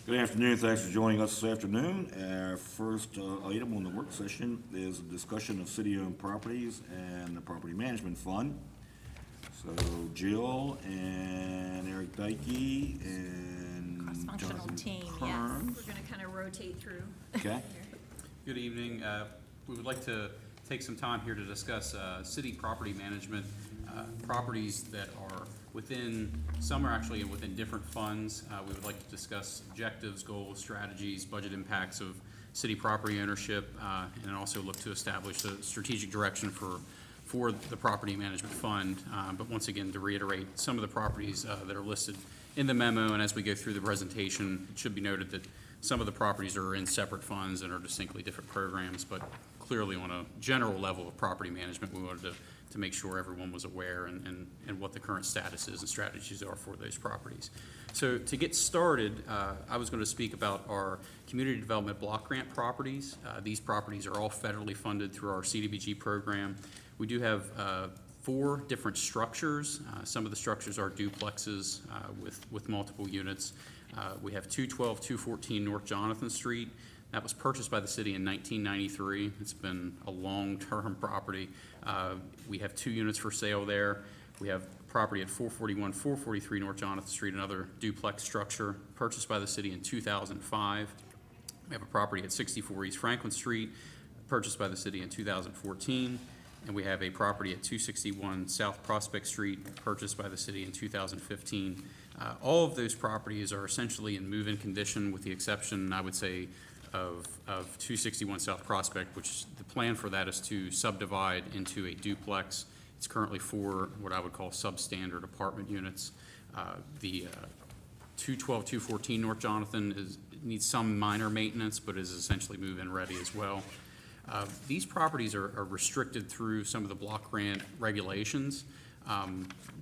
Good afternoon. Thanks for joining us this afternoon. Our first item on the work session is a discussion of city-owned properties and the property management fund. So Jill and Eric Dykey and Cross-functional Jonathan team, yes. Kearns. We're going to kind of rotate through. Okay. Good evening. We would like to take some time here to discuss city property management, properties that are within, some are actually within different funds. We would like to discuss objectives, goals, strategies, budget impacts of city property ownership, and also look to establish a strategic direction for the property management fund. But once again, to reiterate, some of the properties that are listed in the memo, and as we go through the presentation, it should be noted that some of the properties are in separate funds and are distinctly different programs, but clearly on a general level of property management, we wanted to make sure everyone was aware and what the current status is and strategies are for those properties. So to get started, I was going to speak about our community development block grant properties. These properties are all federally funded through our CDBG program. We do have 4 different structures. Some of the structures are duplexes with multiple units. We have 212, 214 North Jonathan Street. That was purchased by the city in 1993. It's been a long-term property. We have 2 units for sale there. We have property at 441, 443 North Jonathan Street, another duplex structure purchased by the city in 2005. We have a property at 64 East Franklin Street, purchased by the city in 2014. And we have a property at 261 South Prospect Street, purchased by the city in 2015. All of those properties are essentially in move-in condition, with the exception, I would say, of 261 South Prospect, which the plan for that is to subdivide into a duplex. It's currently 4 what I would call substandard apartment units. The 212, 214 North Jonathan needs some minor maintenance, but is essentially move-in ready as well. These properties are restricted through some of the block grant regulations.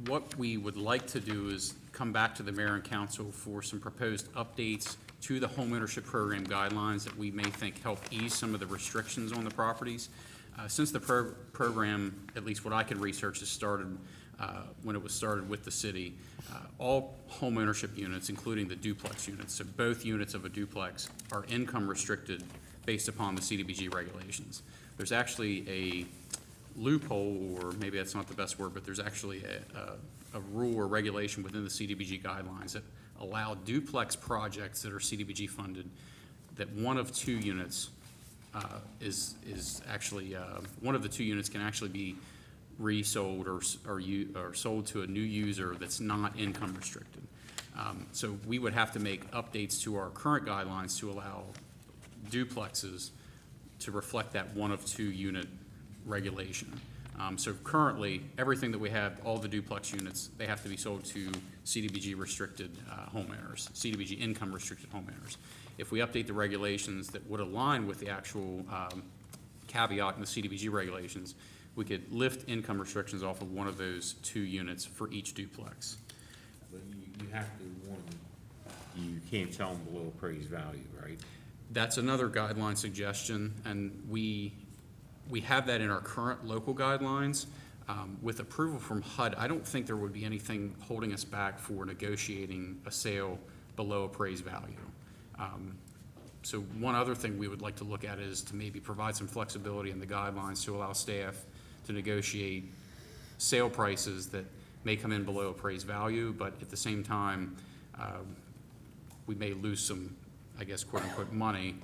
What we would like to do is come back to the mayor and council for some proposed updates to the homeownership program guidelines that we may think help ease some of the restrictions on the properties. Since the program, at least what I could research, has started when it was started with the city, all homeownership units, including the duplex units, so both units of a duplex, are income restricted based upon the CDBG regulations. There's actually a loophole, or maybe that's not the best word, but there's actually a rule or regulation within the CDBG guidelines that allow duplex projects that are CDBG funded that one of 2 units is actually one of the 2 units can actually be resold or sold to a new user that's not income restricted. So we would have to make updates to our current guidelines to allow duplexes to reflect that 1 of 2 unit regulation. So currently, everything that we have, all the duplex units, they have to be sold to CDBG restricted homeowners, CDBG income restricted homeowners. If we update the regulations that would align with the actual caveat in the CDBG regulations, we could lift income restrictions off of 1 of those 2 units for each duplex. But you have to, you can't sell them below appraised value, right? That's another guideline suggestion, and we have that in our current local guidelines. With approval from HUD, I don't think there would be anything holding us back for negotiating a sale below appraised value. So one other thing we would like to look at is to maybe provide some flexibility in the guidelines to allow staff to negotiate sale prices that may come in below appraised value, but at the same time, we may lose some, I guess, quote unquote, money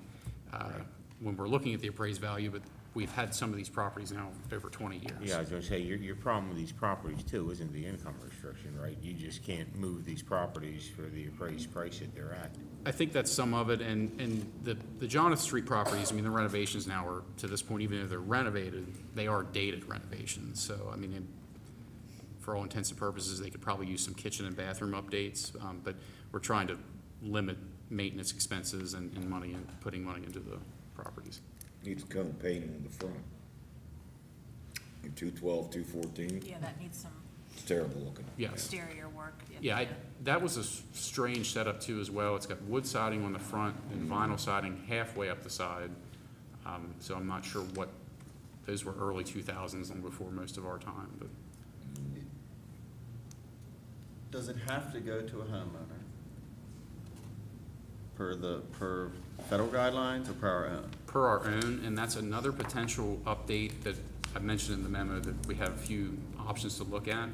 when we're looking at the appraised value, but we've had some of these properties now over 20 years. Yeah, I was going to say, your problem with these properties too isn't the income restriction, right? You just can't move these properties for the appraised price that they're at. I think that's some of it, and the Jonathan Street properties, I mean, the renovations now are, to this point, even if they're renovated, they are dated renovations. So, I mean, for all intents and purposes, they could probably use some kitchen and bathroom updates, but we're trying to limit maintenance expenses and money and putting money into the properties. Needs cone painting in the front. 212, 214. Yeah, that needs some It's terrible looking. Yes. exterior work. Yeah, that was a strange setup too as well. It's got wood siding on the front and vinyl siding halfway up the side. So I'm not sure what, those were early 2000s and before most of our time. But Does it have to go to a homeowner per federal guidelines or per our own? Per our own, and that's another potential update that I mentioned in the memo, that we have a few options to look at.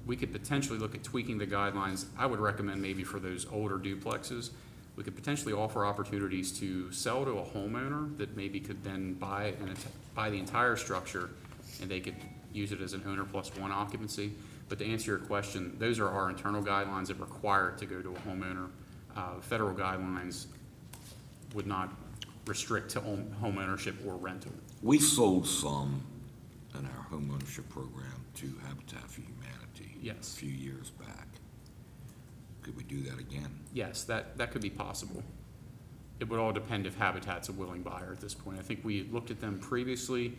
We could potentially look at tweaking the guidelines. I would recommend maybe for those older duplexes, we could potentially offer opportunities to sell to a homeowner that maybe could then buy the entire structure, and they could use it as an owner plus one occupancy. But to answer your question, those are our internal guidelines that require it to go to a homeowner. Federal guidelines would not restrict to home ownership or rental. We sold some in our homeownership program to Habitat for Humanity. Yes. A few years back. Could we do that again? Yes, that could be possible. It would all depend if Habitat's a willing buyer at this point. I think we looked at them previously,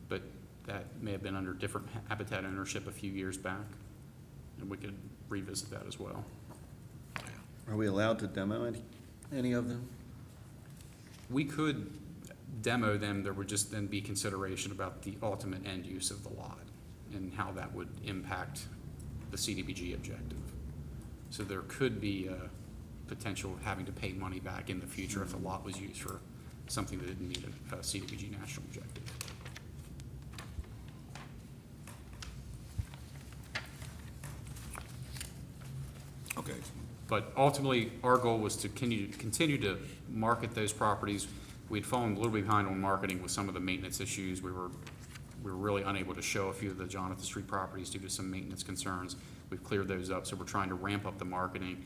but that may have been under different Habitat ownership a few years back, and we could revisit that as well. Are we allowed to demo any of them? We could demo them. There would just then be consideration about the ultimate end use of the lot and how that would impact the CDBG objective. So there could be a potential of having to pay money back in the future if the lot was used for something that didn't meet a CDBG national objective. Okay. But ultimately, our goal was to continue to market those properties. We'd fallen a little bit behind on marketing with some of the maintenance issues. We were really unable to show a few of the Jonathan Street properties due to some maintenance concerns. We've cleared those up, so we're trying to ramp up the marketing.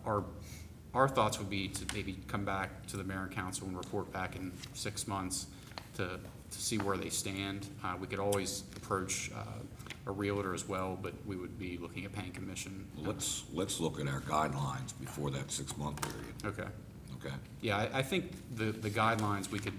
Our thoughts would be to maybe come back to the mayor and council and report back in 6 months to see where they stand. We could always approach a realtor as well, but we would be looking at paying commission. Let's look at our guidelines before that 6-month period. Okay. Okay. Yeah, I think the guidelines, we could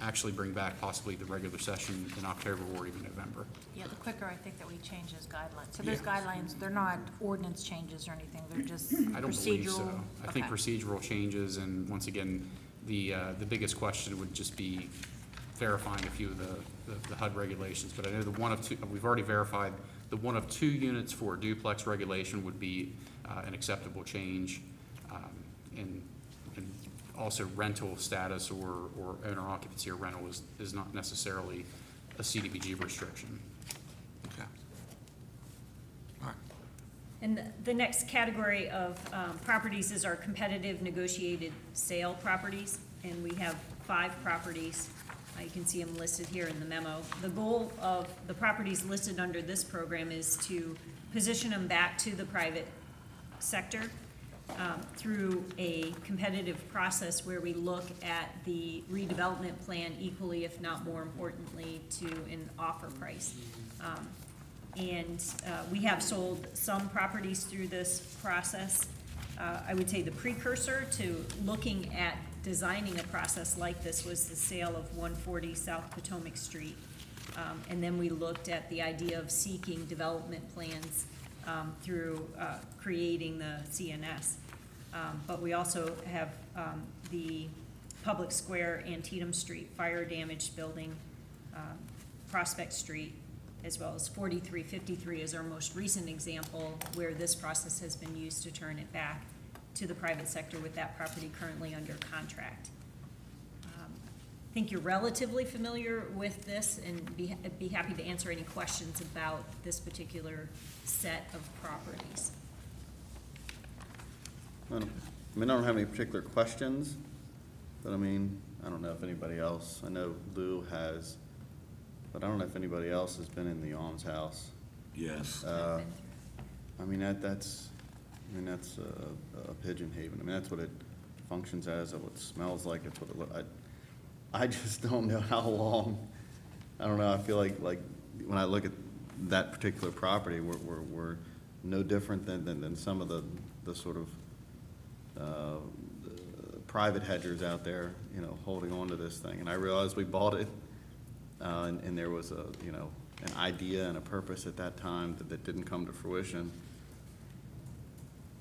actually bring back possibly the regular session in October or even November. Yeah, the quicker I think that we change those guidelines. So those Yeah. guidelines, they're not ordinance changes or anything, they're just I don't believe so. procedural? I think Okay. procedural changes, and once again, the biggest question would just be verifying a few of the HUD regulations. But I know the one of two, we've already verified, the one of 2 units for duplex regulation would be an acceptable change. And also rental status or owner occupancy or rental is not necessarily a CDBG restriction. Okay. All right. And the next category of properties is our competitive negotiated sale properties, and we have 5 properties. You can see them listed here in the memo. The goal of the properties listed under this program is to position them back to the private sector through a competitive process where we look at the redevelopment plan equally, if not more importantly, to an offer price. We have sold some properties through this process. I would say the precursor to looking at designing a process like this was the sale of 140 South Potomac Street. And then we looked at the idea of seeking development plans through creating the CNS. But we also have the Public Square, Antietam Street, fire damaged building, Prospect Street, as well as 4353 is our most recent example where this process has been used to turn it back to the private sector with that property currently under contract. I think you're relatively familiar with this, and be happy to answer any questions about this particular set of properties. I don't have any particular questions, but I mean, I don't know if anybody else, I know Lou has, but I don't know if anybody else has been in the Alms House. Yes. I mean, that's a pigeon haven. I mean, that's what it functions as, what it smells like, it's what it looks. I just don't know how long. I don't know. I feel like when I look at that particular property, we're no different than some of the sort of private hedgers out there, you know, holding on to this thing. And I realized we bought it, and there was an idea and a purpose at that time that didn't come to fruition.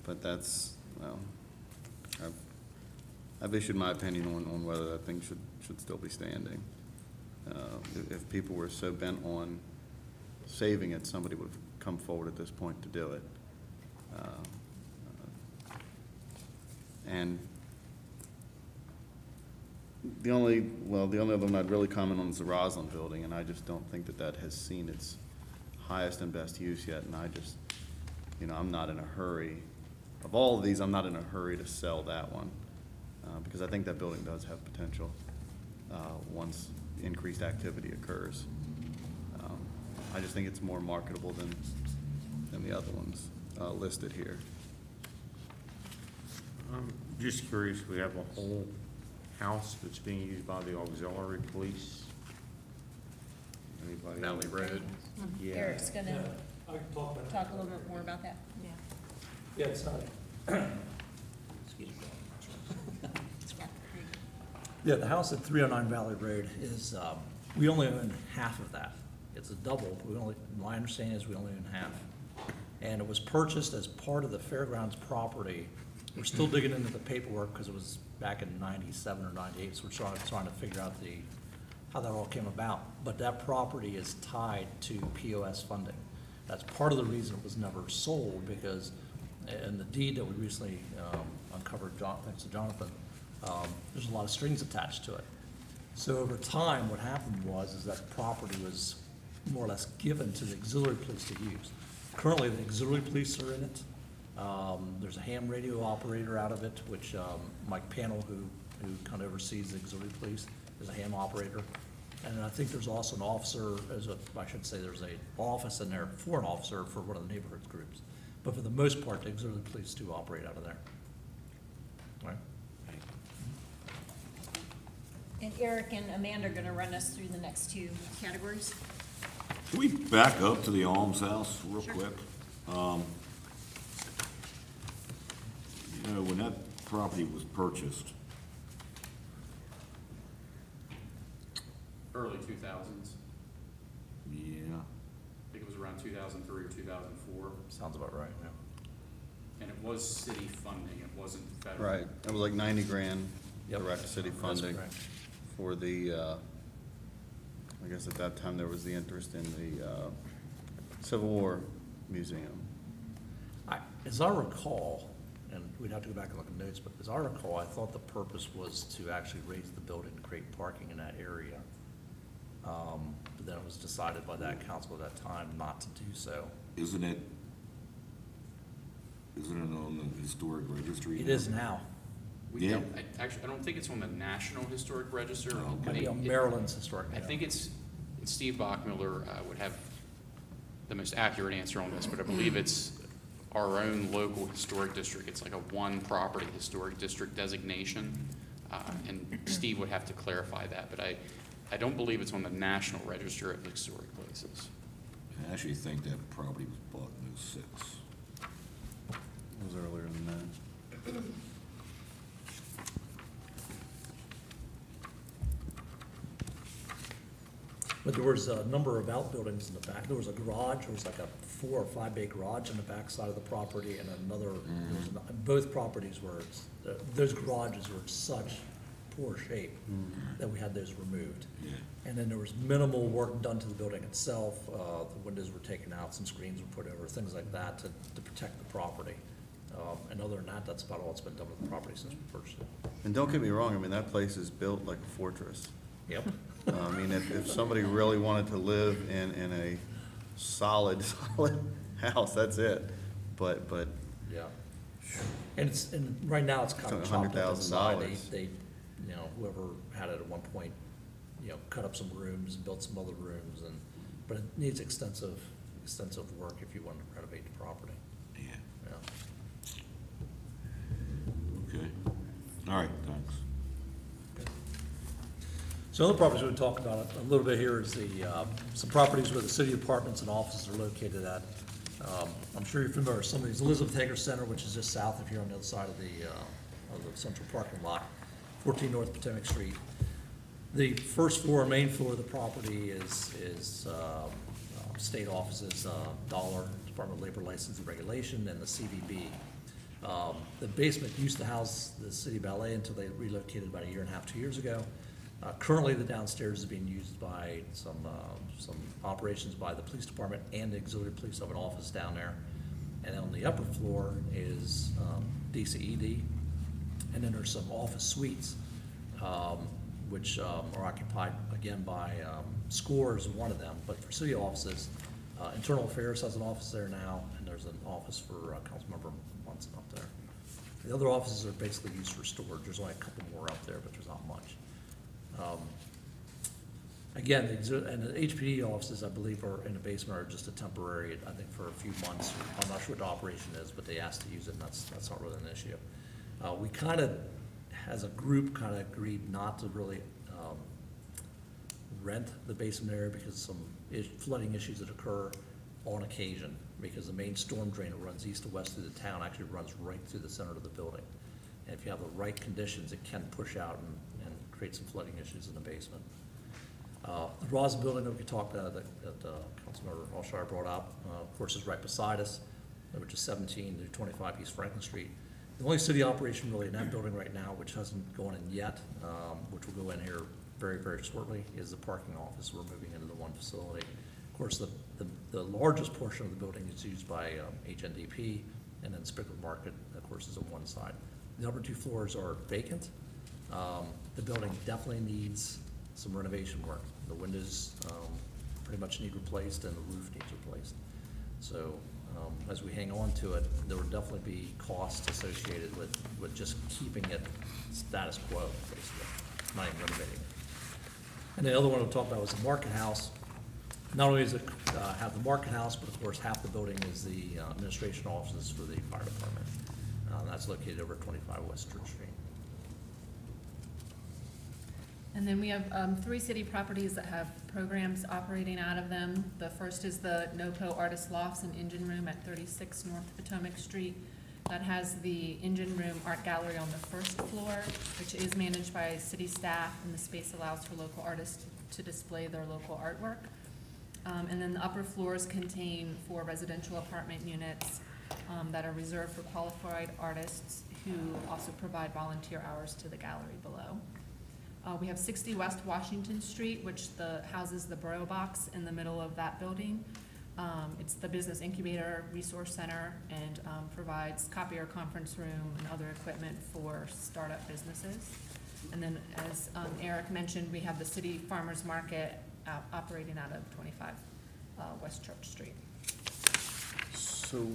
But that's, well, I've issued my opinion on whether that thing should still be standing. If people were so bent on saving it, somebody would have come forward at this point to do it. And The only other one I'd really comment on is the Roslyn building, and I just don't think that that has seen its highest and best use yet, and I just, I'm not in a hurry. Of all of these, I'm not in a hurry to sell that one, because I think that building does have potential, once increased activity occurs. I just think it's more marketable than the other ones, listed here. I'm just curious, we have a whole house that's being used by the auxiliary police. Anybody? Valley Road. Yeah. Eric's gonna I can talk about talk a little bit more about that. Yeah. Yeah, it's not. Excuse me. Yeah, the house at 309 Valley Road is, we only own half of that. It's a double. My understanding is we only own half. And it was purchased as part of the fairgrounds property. We're still digging into the paperwork because it was back in 97 or 98, so we're trying to figure out how that all came about. But that property is tied to POS funding. That's part of the reason it was never sold, because in the deed that we recently uncovered, thanks to Jonathan, there's a lot of strings attached to it. So over time, what happened is that property was more or less given to the auxiliary police to use. Currently, the auxiliary police are in it. There's a ham radio operator out of it, which Mike Panel, who kind of oversees the auxiliary police, is a ham operator. And I think there's also an officer, there's an office in there for an officer for one of the neighborhood groups. But for the most part, the auxiliary police do operate out of there. All right? And Eric and Amanda are gonna run us through the next two categories. Can we back up to the Alms House real Sure. quick? When that property was purchased, Early 2000s. yeah, I think it was around 2003 or 2004. Sounds about right, yeah. And it was city funding, it wasn't federal. Right, it was like 90 grand Yep. direct city That's funding correct. for the, I guess at that time there was the interest in the Civil War Museum. As I recall, and we'd have to go back and look at notes, but as I recall, I thought the purpose was to actually raise the building and create parking in that area. But then it was decided by that council at that time not to do so. isn't it on the historic registry? It is now. Yeah. I don't think it's on the National Historic Register. Oh, okay. Might be on Maryland's historic. I think it's, Steve Bachmiller would have the most accurate answer on this, but I believe it's our own local historic district. It's like a one-property historic district designation, and Steve would have to clarify that, but I don't believe it's on the National Register of Historic Places. I actually think that property was bought in '06. It was earlier than that. But there was a number of outbuildings in the back. There was a garage, there was like a 4 or 5 bay garage on the back side of the property, and another, both properties were, those garages were in such poor shape that we had those removed. Yeah. And then there was minimal work done to the building itself. The windows were taken out, some screens were put over, things like that to protect the property. And other than that, that's about all that's been done with the property since we purchased it. And don't get me wrong, I mean, that place is built like a fortress. Yep. I mean, if somebody really wanted to live in a solid house, that's it. But Yeah. And right now, it's kind of chopped up inside. $100,000. They, whoever had it at one point, cut up some rooms and built some other rooms, but it needs extensive work if you want to renovate the property. Yeah, Yeah. okay. All right, thanks. So other properties we would talk about a little bit here is some properties where the city apartments and offices are located at. I'm sure you're familiar with some of these. Elizabeth Hager Center, which is just south of here on the other side of the central parking lot, 14 North Potomac Street. The first floor, main floor of the property is state offices, Dollar, Department of Labor License and Regulation, and the CVB. The basement used to house the city ballet until they relocated about 1.5 years, 2 years ago. Currently, the downstairs is being used by some operations by the police department and the auxiliary police have an office down there. And then on the upper floor is DCED, and then there's some office suites. which are occupied, again, by Scores, one of them, but for city offices, Internal Affairs has an office there now, and there's an office for Councilmember Munson up there. The other offices are basically used for storage. There's only a couple more up there, but there's not much. Again, and the HPD offices, I believe, are in the basement, are just a temporary, I think, for a few months. I'm not sure what the operation is, but they asked to use it, and that's not really an issue. We kind of, as a group, kind of agreed not to really rent the basement area because of some flooding issues that occur on occasion, because the main storm drain that runs east to west through the town actually runs right through the center of the building. And if you have the right conditions, it can push out and create some flooding issues in the basement. The Roslyn building that we talked that Councilmember Alshire brought up, of course, is right beside us, which is 17 to 25 East Franklin Street. The only city operation really in that building right now, which hasn't gone in yet, which will go in here very, very shortly, is the parking office. We're moving into the one facility. Of course, the largest portion of the building is used by HNDP, and then Spickler Market, of course, is on one side. The upper two floors are vacant. The building definitely needs some renovation work. The windows pretty much need replaced, and the roof needs replaced. So as we hang on to it, there would definitely be costs associated with just keeping it status quo, basically, not even renovating it. And the other one we'll talk about was the Market House. Not only does it have the Market House, but of course half the building is the administration offices for the fire department. That's located over 25 West Church Street. And then we have 3 city properties that have programs operating out of them. The first is the NOPO Artist Lofts and Engine Room at 36 North Potomac Street. That has the Engine Room Art Gallery on the first floor, which is managed by city staff, and the space allows for local artists to display their local artwork. And then the upper floors contain 4 residential apartment units that are reserved for qualified artists who also provide volunteer hours to the gallery below. We have 60 West Washington Street, which houses the Borough Box in the middle of that building. It's the business incubator resource center and provides copier, conference room, and other equipment for startup businesses. And then, as Eric mentioned, we have the city farmers market operating out of 25 West Church Street. So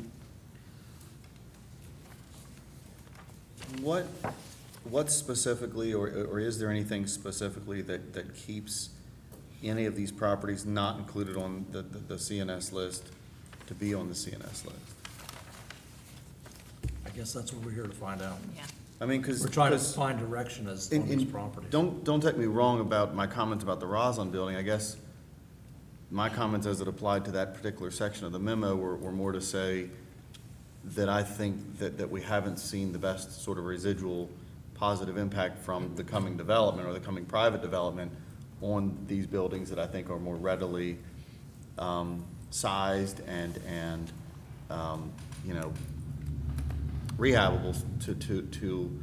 what specifically, or is there anything specifically that keeps any of these properties not included on the CNS list to be on the CNS list? I guess that's what we're here to find out. Yeah. I mean, because We're trying to find direction as on these properties. Don't take me wrong about my comments about the Roslyn building. I guess my comments as it applied to that particular section of the memo were more to say that I think that we haven't seen the best sort of residual positive impact from the coming development or the coming private development on these buildings that I think are more readily sized and you know, rehabable to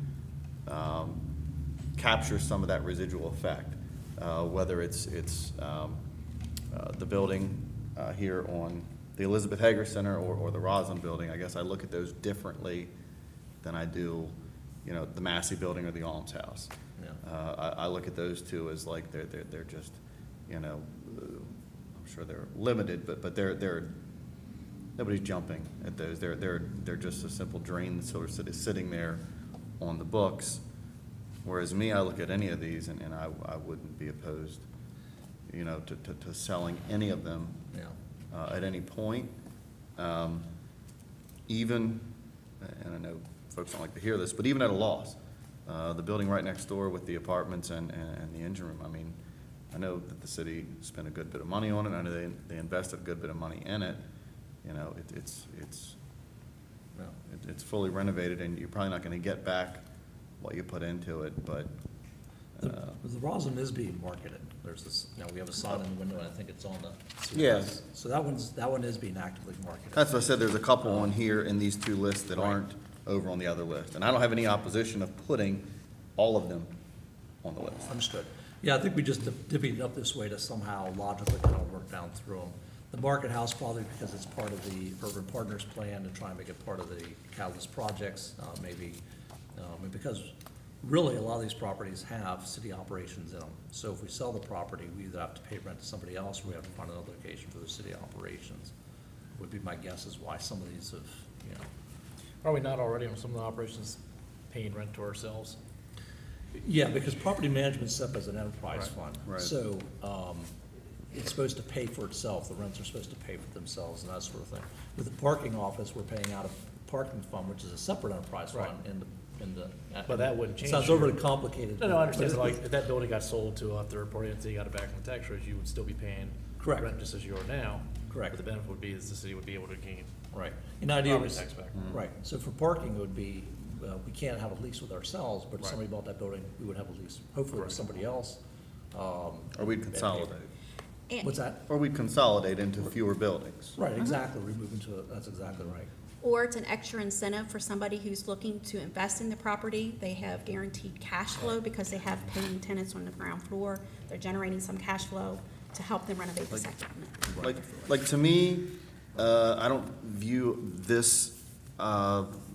capture some of that residual effect, whether it's the building here on the Elizabeth Hager Center or the Roslyn building. I guess I look at those differently than I do, you know, the Massey building or the Alms House. Yeah. I look at those two as like they're just, you know, I'm sure they're limited, but they're nobody's jumping at those. They're just a simple drain that's sort of sitting there on the books. Whereas me, I look at any of these and I wouldn't be opposed, you know, to selling any of them. Yeah. At any point, even, and I know folks don't like to hear this, but even at a loss, the building right next door with the apartments and the engine room, I mean, I know that the city spent a good bit of money on it. I know they invested a good bit of money in it. You know, it's fully renovated, and you're probably not going to get back what you put into it, but. The Roslyn is being marketed. There's this, you know, we have a sign in the window, and I think it's on the. Yes. So that one is being actively marketed. That's what I said, there's a couple on here in these two lists that Right. aren't over on the other list. And I don't have any opposition of putting all of them on the list. Understood. Yeah, I think we just divvied it up this way to somehow logically kind of work down through them. The Market House, probably because it's part of the Urban Partners Plan to try and make it part of the Catalyst projects, maybe because really, a lot of these properties have city operations in them. So if we sell the property, we either have to pay rent to somebody else, or we have to find another location for the city operations. Would be my guess is why some of these have, you know. Are we not already on some of the operations paying rent to ourselves? Yeah, because property management's set up as an enterprise Right. fund. Right. So, it's supposed to pay for itself, the rents are supposed to pay for themselves and that sort of thing. With the parking office, we're paying out of parking fund, which is a separate enterprise fund Right. in the. But that wouldn't change Sounds your- overly complicated. No, I understand, but but like, if that building got sold to a third-party entity, got it back from the tax rates, you would still be paying Correct. rent just as you are now. Correct. But the benefit would be is the city would be able to gain Right. And the idea property was, tax back. right, so for parking, it would be, we can't have a lease with ourselves, but if Right. somebody bought that building, we would have a lease, hopefully with somebody else. Or we'd consolidate. What's that? Or we'd consolidate into fewer buildings. Right, exactly, we move into it, that's exactly right. Or it's an extra incentive for somebody who's looking to invest in the property. They have guaranteed cash flow because they have paying tenants on the ground floor. They're generating some cash flow to help them renovate the second unit. Like to me, I don't view this,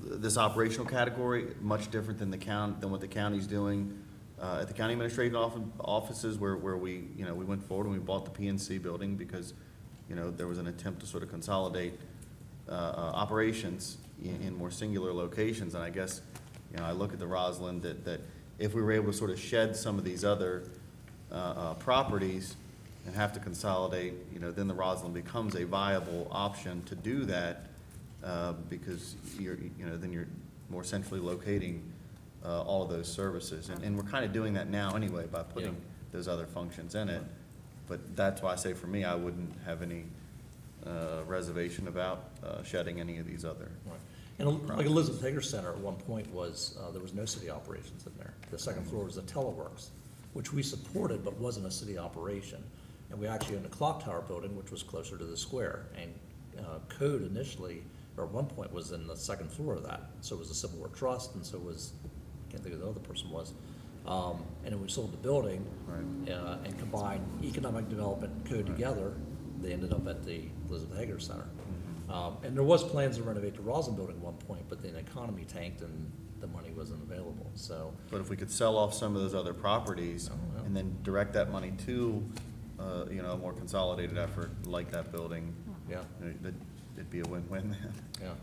this operational category much different than than what the county's doing. At the county administrative offices where we, you know, we went forward and we bought the PNC building because, you know, there was an attempt to sort of consolidate, operations in more singular locations. And I guess, you know, I look at the Roslyn that if we were able to sort of shed some of these other, properties and have to consolidate, you know, then the Roslyn becomes a viable option to do that, because then you're more centrally locating, all of those services. And we're kind of doing that now anyway by putting Yeah. those other functions in it. But that's why I say for me, I wouldn't have any, reservation about, shedding any of these other. Right. And like Elizabeth Hager Center at one point was, there was no city operations in there. The second floor was the teleworks, which we supported but wasn't a city operation. And we actually owned a clock tower building, which was closer to the square. And code initially, or at one point, was in the second floor of that. So it was a Civil War Trust, and so was, I can't think of the other person was. And then we sold the building and combined economic development and code together. They ended up at the Elizabeth Hager Center. And there was plans to renovate the Roslyn building at one point, but then the economy tanked and the money wasn't available, so. But if we could sell off some of those other properties Oh, yeah. and then direct that money to, you know, a more consolidated effort like that building, Yeah, it'd be a win-win then. yeah.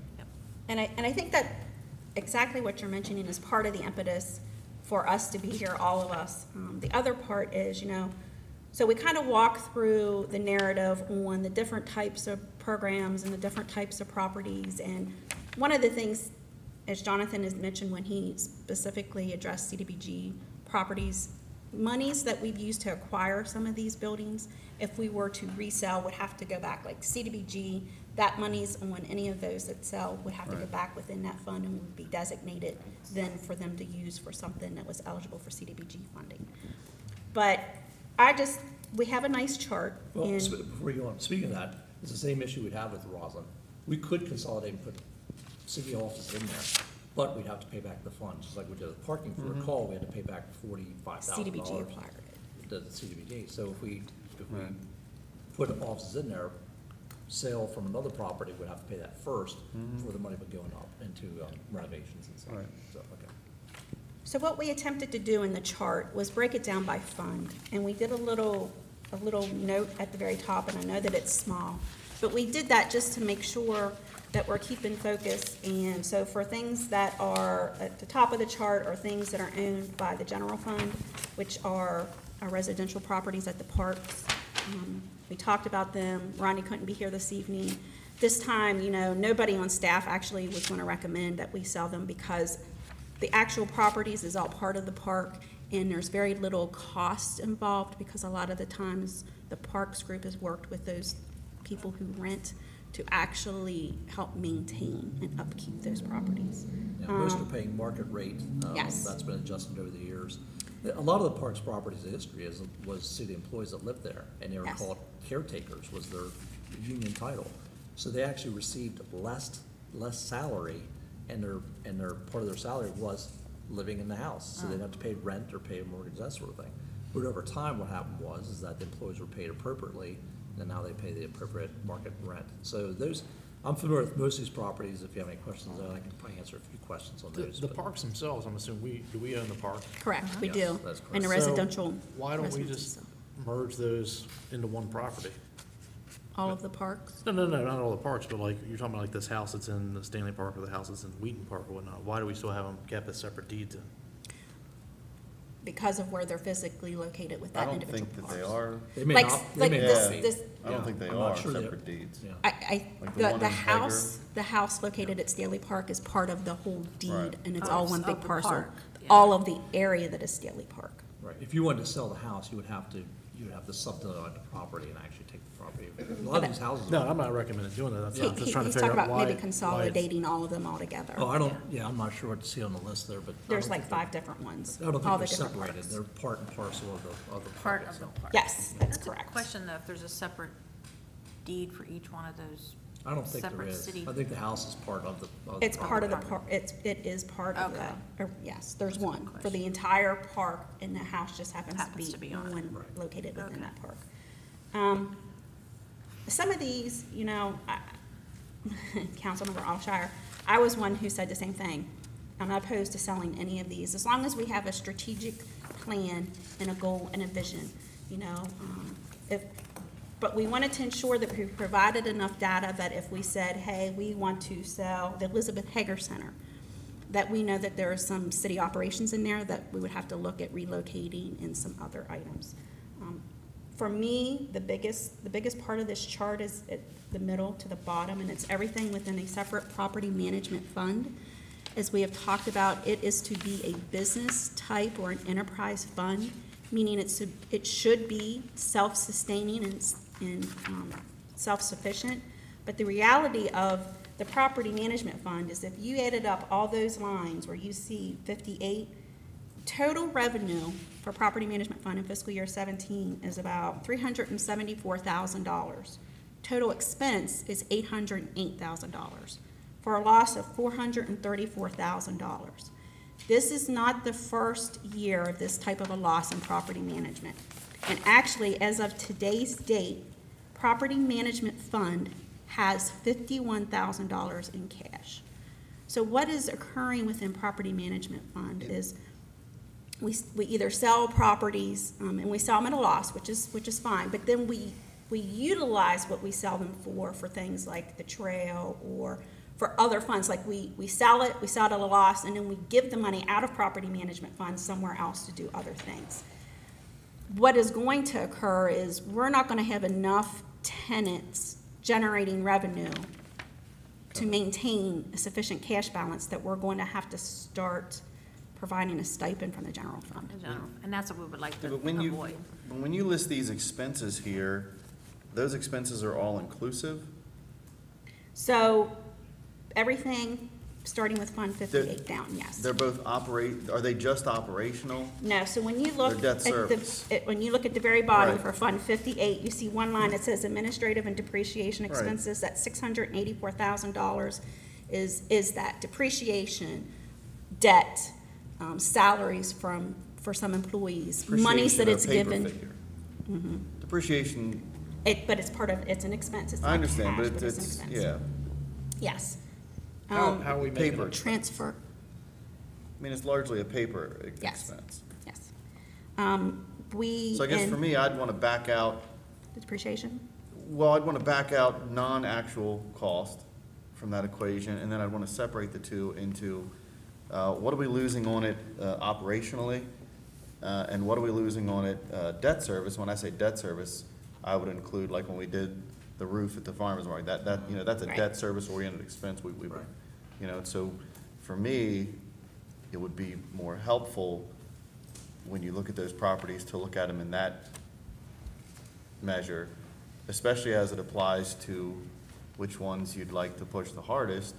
And I think that exactly what you're mentioning is part of the impetus for us to be here, all of us. The other part is, you know, so we kind of walk through the narrative on the different types of programs and the different types of properties. And one of the things, as Jonathan has mentioned when he specifically addressed CDBG properties, monies that we've used to acquire some of these buildings, if we were to resell, would have to go back, like CDBG, that monies on any of those that sell would have to go Right. back within that fund and would be designated then for them to use for something that was eligible for CDBG funding. But we have a nice chart, Well, and before you go on, speaking of that, it's the same issue we'd have with Roslyn. We could consolidate and put city offices in there, but we'd have to pay back the fund, just like we did with parking. For a call, we had to pay back $45,000. CDBG acquired it. The CDBG, so if we Right. put offices in there, sale from another property, we'd have to pay that first before the money would go up into renovations and stuff. Right. So, okay. So what we attempted to do in the chart was break it down by fund, and we did a little note at the very top, and I know that it's small, but we did that just to make sure that we're keeping focus. And so for things that are at the top of the chart are things that are owned by the general fund, which are our residential properties at the parks. We talked about them. Ronnie couldn't be here this evening. This time, you know, nobody on staff actually was going to recommend that we sell them because the actual properties is all part of the park, and there's very little cost involved because a lot of the times the parks group has worked with those people who rent to actually help maintain and upkeep those properties. Yeah, most are paying market rate. Yes. That's been adjusted over the years. A lot of the parks properties in history was city employees that lived there, and they were Yes. called caretakers, was their union title. So they actually received less salary, and their part of their salary was living in the house. So they didn't have to pay rent or pay a mortgage, that sort of thing. But over time, what happened was that the employees were paid appropriately, and now they pay the appropriate market rent. So those, I'm familiar with most of these properties. If you have any questions, I can probably answer a few questions on those. The but- parks themselves, I'm assuming, do we own the park? Correct, we Yes, do. that's correct. And the So residential. why don't we residences, just so. merge those into one property? All of the parks? No, not all the parks, but like, you're talking about like this house that's in the Stanley Park or the house that's in Wheaton Park or whatnot. Why do we still have them kept as separate deeds? Because of where they're physically located with I that don't individual think that parks. they are, They may Like, not, they like may this, not be. this, I don't think they I'm not are sure they- separate deeds. Yeah. Like the one the in house, the house located at Staley Park is part of the whole deed, Right. and it's all one Of big the parcel. park, yeah. All of the area that is Staley Park. Right, if you wanted to sell the house, you would have to subdivide the property and actually take the property. A lot of these houses. No, I'm not recommending doing that. That's He- I'm just trying to He's figure talking out about why. maybe why it's- consolidating all of them all together. Oh, I don't, yeah, I'm not sure what to see on the list there, but. I There's don't like think they're- 5 different ones. I don't all think the they're different separated, parks. they're part and parcel of the Part park of the itself. park. Yes, that's a correct. question though, if there's a separate deed for each one of those I don't think there separate is. city. I think the house is part of the. It's part of the property. park, it is part of Okay. the, or, yes, there's That's a one. good For the question. entire park, and the house just happens Happens to to be be on it. one Right. located within Okay. that park. Some of these, Councilmember Alshire, I was one who said the same thing. I'm not opposed to selling any of these, as long as we have a strategic plan and a goal and a vision, but we wanted to ensure that we provided enough data that if we said, hey, we want to sell the Elizabeth Hager Center, that we know that there are some city operations in there that we would have to look at relocating and some other items. For me, the biggest part of this chart is at the middle to the bottom, and it's everything within a separate property management fund. As we have talked about, it is to be a business type or an enterprise fund, meaning it should be self-sustaining and self-sufficient. But the reality of the property management fund is if you added up all those lines where you see 58, total revenue for property management fund in fiscal year 17 is about $374,000. Total expense is $808,000 for a loss of $434,000. This is not the first year of this type of a loss in property management. And actually, as of today's date, property management fund has $51,000 in cash. So what is occurring within property management fund is we either sell properties, and we sell them at a loss, which is fine, but then we utilize what we sell them for things like the trail or for other funds, like we sell it at a loss, and then we give the money out of property management funds somewhere else to do other things. What is going to occur is we're not gonna have enough tenants generating revenue to maintain a sufficient cash balance that we're going to have to start providing a stipend from the general fund. In general, and that's what we would like Yeah, to but when you, avoid. when you list these expenses here, those expenses are all inclusive? So, everything, starting with Fund 58 down, yes. They're both are they just operational? No, so when you look They're at debt service. when you look at the very bottom Right. for Fund 58, you see one line that says administrative and depreciation Right. expenses, that $684,000 is that depreciation, debt, salaries for some employees, monies that it's Depreciation, a given. paper figure. Depreciation, But it's it's an expense, it's I not understand, cash, but but it's an it's, expense. yeah, Yes. How are we making paper. it? Transfer, I mean, it's largely a paper Yes. expense. yes. We. So I guess for me, I'd want to back out, Depreciation? well, I'd want to back out non-actual cost from that equation, and then I'd want to separate the two into, what are we losing on it operationally? And what are we losing on it debt service? When I say debt service, I would include, like when we did the roof at the farmer's market, that's a Right. debt service-oriented expense. We so for me, it would be more helpful when you look at those properties to look at them in that measure, especially as it applies to which ones you'd like to push the hardest,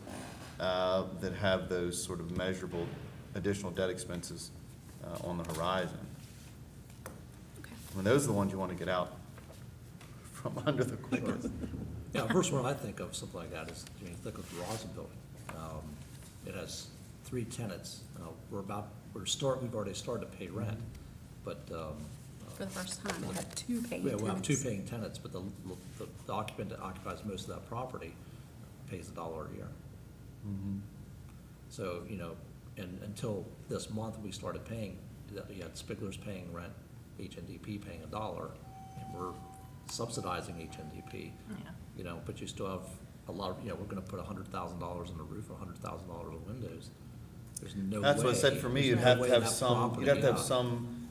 that have those sort of measurable additional debt expenses on the horizon. Okay. I mean, those are the ones you want to get out from under the quickest. Yeah, the first one I think of, something like that, is, you think of the Rosin building. It has 3 tenants. We've already started to pay rent, but, For the first time, we'll have 2 paying we'll have 2 tenants. paying tenants, but the occupant that occupies most of that property pays $1 a year. So, you know, and until this month, we started paying, you had Spigler's paying rent, HNDP paying $1, and we're subsidizing HNDP. Yeah. You know, but you still have a lot of, you know, we're gonna put $100,000 in the roof, $100,000 in windows. There's no way. That's what I said, for me, there's you'd no have way to have that some, property- you'd have to have yeah, some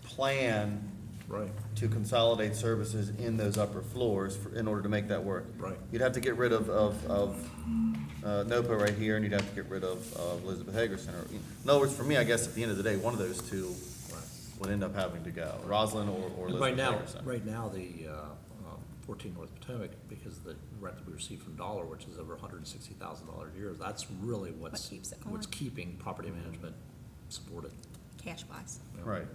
plan Right, to consolidate services in those upper floors in order to make that work. right. You'd have to get rid of NOPA right here, and you'd have to get rid of Elizabeth Hagerstown. In other words, for me, I guess at the end of the day, one of those two Right. would end up having to go, Roslyn or And Elizabeth Hagerstown. right now, the 14 North Potomac, because the rent that we receive from Dollar, which is over $160,000 a year, that's really what's keeps it going. what's keeping property management supported. Cash wise. you know. Right.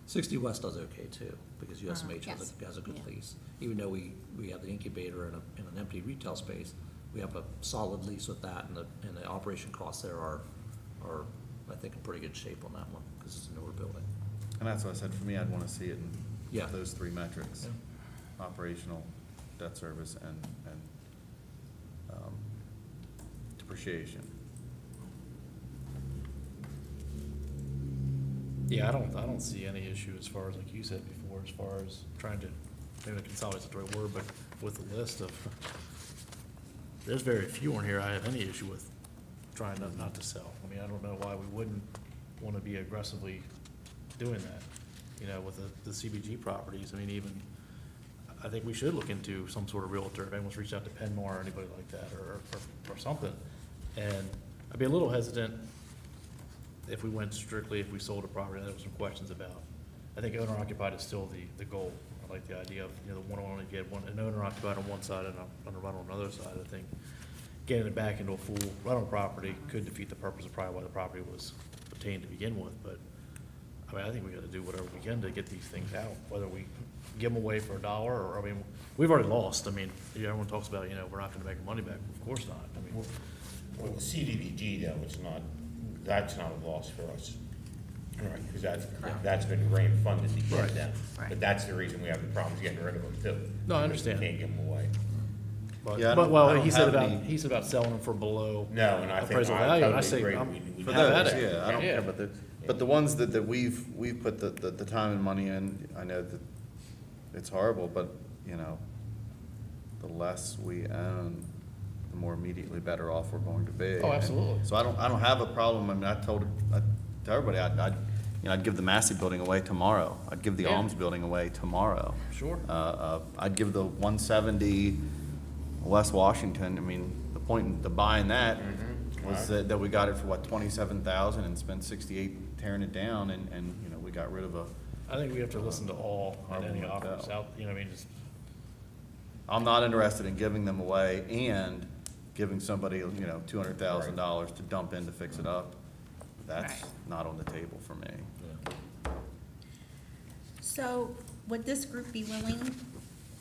60 West does okay too, because USMH Yes. has a good Yeah. lease. Even though we have the incubator in an empty retail space, we have a solid lease with that, and the operation costs there are, I think, in pretty good shape on that one, because it's a newer building. And that's what I said, for me, I'd want to see it Yeah. in those three metrics. Yeah. Operational, debt service, and depreciation. Yeah, I don't see any issue as far as, like you said before, as far as trying to, maybe consolidate's the right word, but with the list of, there's very few on here I have any issue with trying not to sell. I mean, I don't know why we wouldn't want to be aggressively doing that, you know, with the CBG properties. I mean, even, I think we should look into some sort of realtor, if anyone's reached out to Penmar or anybody like that, or something. And I'd be a little hesitant if we went strictly, if we sold a property, there were some questions about. I think owner occupied is still the goal. I like the idea of, you know, the one only get an owner occupied on one side and a rental on the other side. I think getting it back into a full rental property could defeat the purpose of probably why the property was obtained to begin with. But, I mean, I think we gotta do whatever we can to get these things out, whether we give them away for $1 or, I mean, we've already lost. I mean, everyone talks about, you know, we're not gonna make money back. Of course not. I mean, Well, the CDBG though, that's not a loss for us. Right, because that's been grant funded to get Right. them. Right. But that's the reason we have the problems getting rid of them too. No, I understand. We can't give them away. But, Yeah, I but, don't- well, I don't he said have about, any- he said about selling them for below No, and I think, appraisal I value, and I totally say, agree. I'm, We For have at those, it. yeah, I don't Yeah. care, but the ones that we've put the time and money in, I know that it's horrible, but, you know, the less we own, the more immediately better off we're going to be. Oh, absolutely. So I don't have a problem. I mean, I told everybody, I'd give the Massey building away tomorrow. I'd give the Yeah. Alms building away tomorrow. Sure. I'd give the 170 West Washington, I mean, the point in the buying that was that we got it for what, 27,000 and spent 68 tearing it down, and, you know, we got rid of I think we have to listen to all and any Horrible offers motel. out, you know, I mean, just, I'm not interested in giving them away and giving somebody, you know, $200,000 to dump in to fix it up. That's Right. not on the table for me. So would this group be willing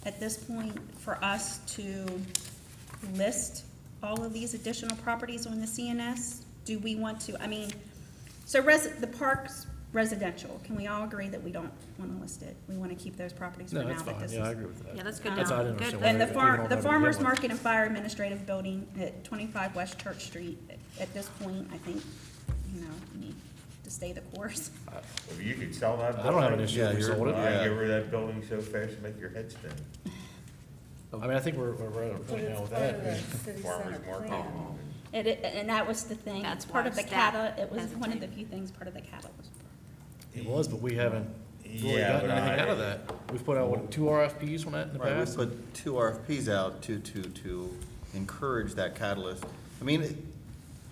at this point for us to list all of these additional properties on the CNS? Do we want to, I mean, so the park's residential, can we all agree that we don't want to list it? We want to keep those properties for no, now? that's that fine, this yeah, I is- agree with that. Yeah, that's good. That's to how I know. didn't Good. understand And the why we don't have the to farmer's begin with. market and fire administrative building at 25 West Church Street, at this point, I think, you know, we need to stay the course. If you could sell that I don't have an building, issue Yeah, if we you're- sold it. yeah. Get rid of that building so fast, make your head spin. I mean, I think we're at a point now with that. Farmers market. And that was the thing, That's part why of the staff CATA, it was one of the hesitated. few things, part of the CATA was. It was, but we haven't really Yeah, gotten but anything I- out of that. We've put out, what, 2 RFPs on that in the Right, we past? put 2 RFPs out to encourage that catalyst. I mean,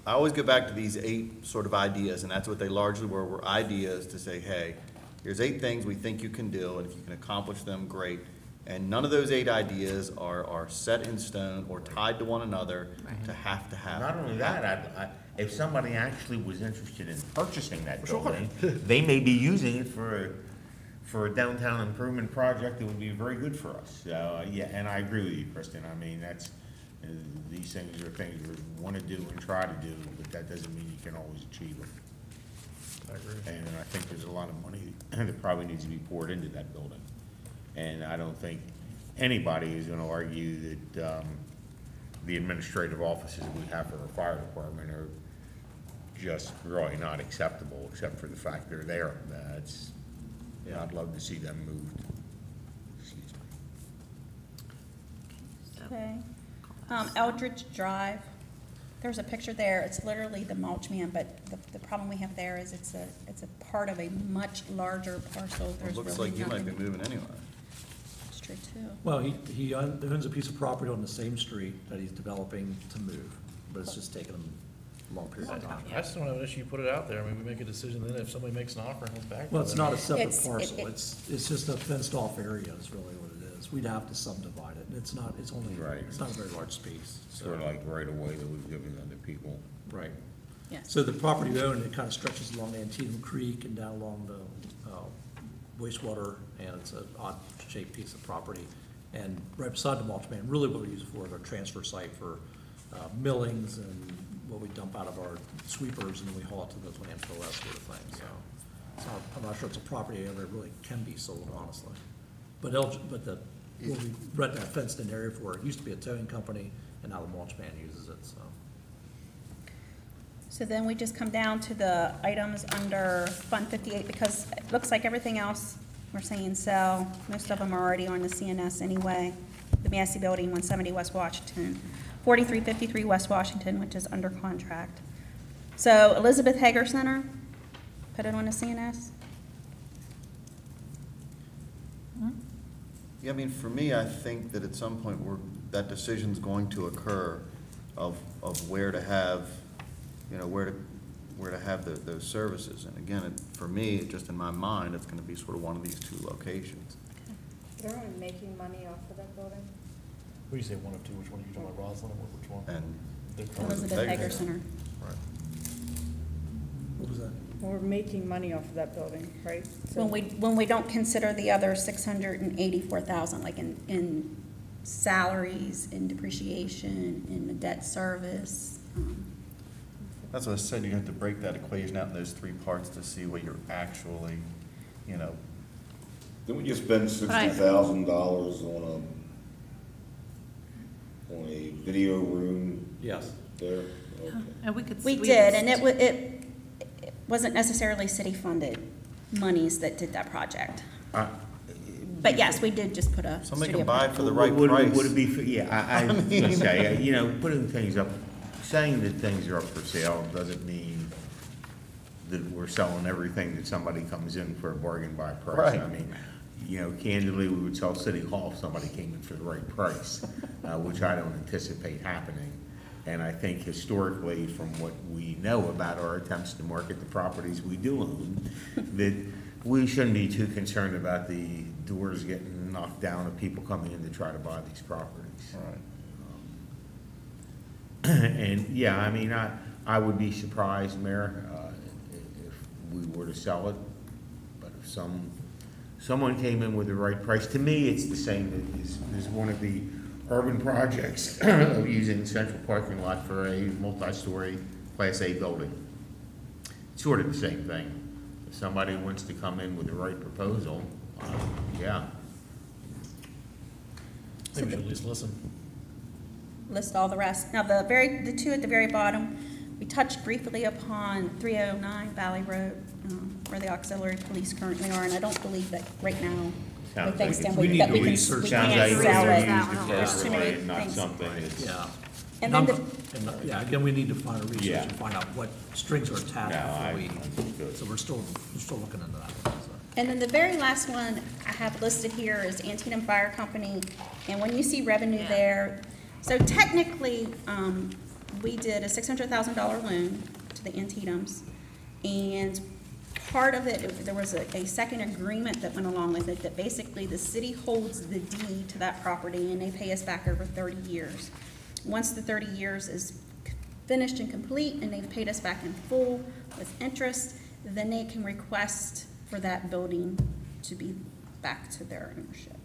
I always go back to these 8 sort of ideas, and that's what they largely were ideas to say, hey, here's 8 things we think you can do, and if you can accomplish them, great. And none of those 8 ideas are set in stone or tied to one another to have to happen. Not only that, if somebody actually was interested in purchasing that Sure. building, they may be using it for a downtown improvement project that would be very good for us. So, yeah, and I agree with you, Kristen. I mean, these things are things we want to do and try to do, but that doesn't mean you can always achieve them. I agree. And I think there's a lot of money that probably needs to be poured into that building. And I don't think anybody is gonna argue that, the administrative offices we have for our fire department are just really not acceptable, except for the fact they're there. That's, yeah, I'd love to see them moved. Excuse me. Okay. Eldridge Drive, there's a picture there, it's literally the mulch man, but the problem we have there is it's a part of a much larger parcel. It There's looks really like you might be nothing. moving anyway. It's true too. Well, he owns a piece of property on the same street that he's developing to move, but it's just taking him a long period of time. I just don't have an issue, you put it out there, I mean, we make a decision, then if somebody makes an offer and comes back. Well, it's not a separate It's- parcel, it's just a fenced-off area is really what it is. We'd have to subdivide it, and it's not, it's only, Right. it's not a very large space, so. Sort of like right away that we've given other people. Right. Yes. So the property owned, it kind of stretches along Antietam Creek and down along the wastewater, and it's an odd-shaped piece of property. And right beside the mulch man, really what we use it for is our transfer site for millings and what we dump out of our sweepers, and then we haul it to the landfill, that sort of thing, so. It's not, I'm not sure it's a property area that really can be sold, honestly. But what we rent that fenced-in area for, it used to be a towing company, and now the mulch man uses it, so. So then we just come down to the items under Fund 58, because it looks like everything else, we're saying sell. Most of them are already on the CNS anyway. The Massey Building, 170 West Washington, 4353 West Washington, which is under contract. So Elizabeth Hager Center, put it on the CNS. Yeah, I mean, for me, I think that at some point, that decision's going to occur of where to have, you know, where to have those services. And again, for me, just in my mind, it's gonna be sort of one of these two locations. They're only making money off of that building? When you say one of two, which one, you talking about Roslyn, or which one? And Elizabeth Hager Center. Right. What was that? We're making money off of that building, right? So- When we don't consider the other 684,000, like in salaries, in depreciation, in the debt service. That's what I said, you have to break that equation out in those three parts to see what you're actually, you know, Didn't we just spend $60,000 on a video room Yes. there? Okay. And we could. We did, and it wasn't necessarily city-funded monies that did that project. But yes, we did just put a somebody studio. can buy it for the right Would price. it be, yeah, I was gonna say, you know, putting things up, saying that things are up for sale doesn't mean that we're selling everything that somebody comes in for a bargain buy price. Right. I mean, you know, candidly, we would sell City Hall if somebody came in for the right price, which I don't anticipate happening. And I think historically, from what we know about our attempts to market the properties we do own, that we shouldn't be too concerned about the doors getting knocked down of people coming in to try to buy these properties. Right. And, yeah, I mean, I would be surprised, Mayor, if we were to sell it, but if someone came in with the right price, to me, it's the same as one of the urban projects of using central parking lot for a multi-story Class A building. Sort of the same thing. If somebody wants to come in with the right proposal, yeah. Maybe we should at least listen. List all the rest. Now, the two at the very bottom, we touched briefly upon 309 Valley Road, where the auxiliary police currently are, and I don't believe that right now, Sounds with things like down, we need that to we can, research we that. Sounds can't like sell they're it. used it There's too many personally and not things. something that's. Yeah. And I'm then not- and, yeah, again, we need to find a research Yeah. and find out what strings are attached No, I before we, understood. so we're still looking into that one, so. And then the very last one I have listed here is Antietam Fire Company, and when you see revenue Yeah. there, so technically, we did a $600,000 loan to the Antietam's, and part of it, there was a second agreement that went along with it, that basically the city holds the deed to that property, and they pay us back over 30 years. Once the 30 years is finished and complete, and they've paid us back in full with interest, then they can request for that building to be back to their ownership.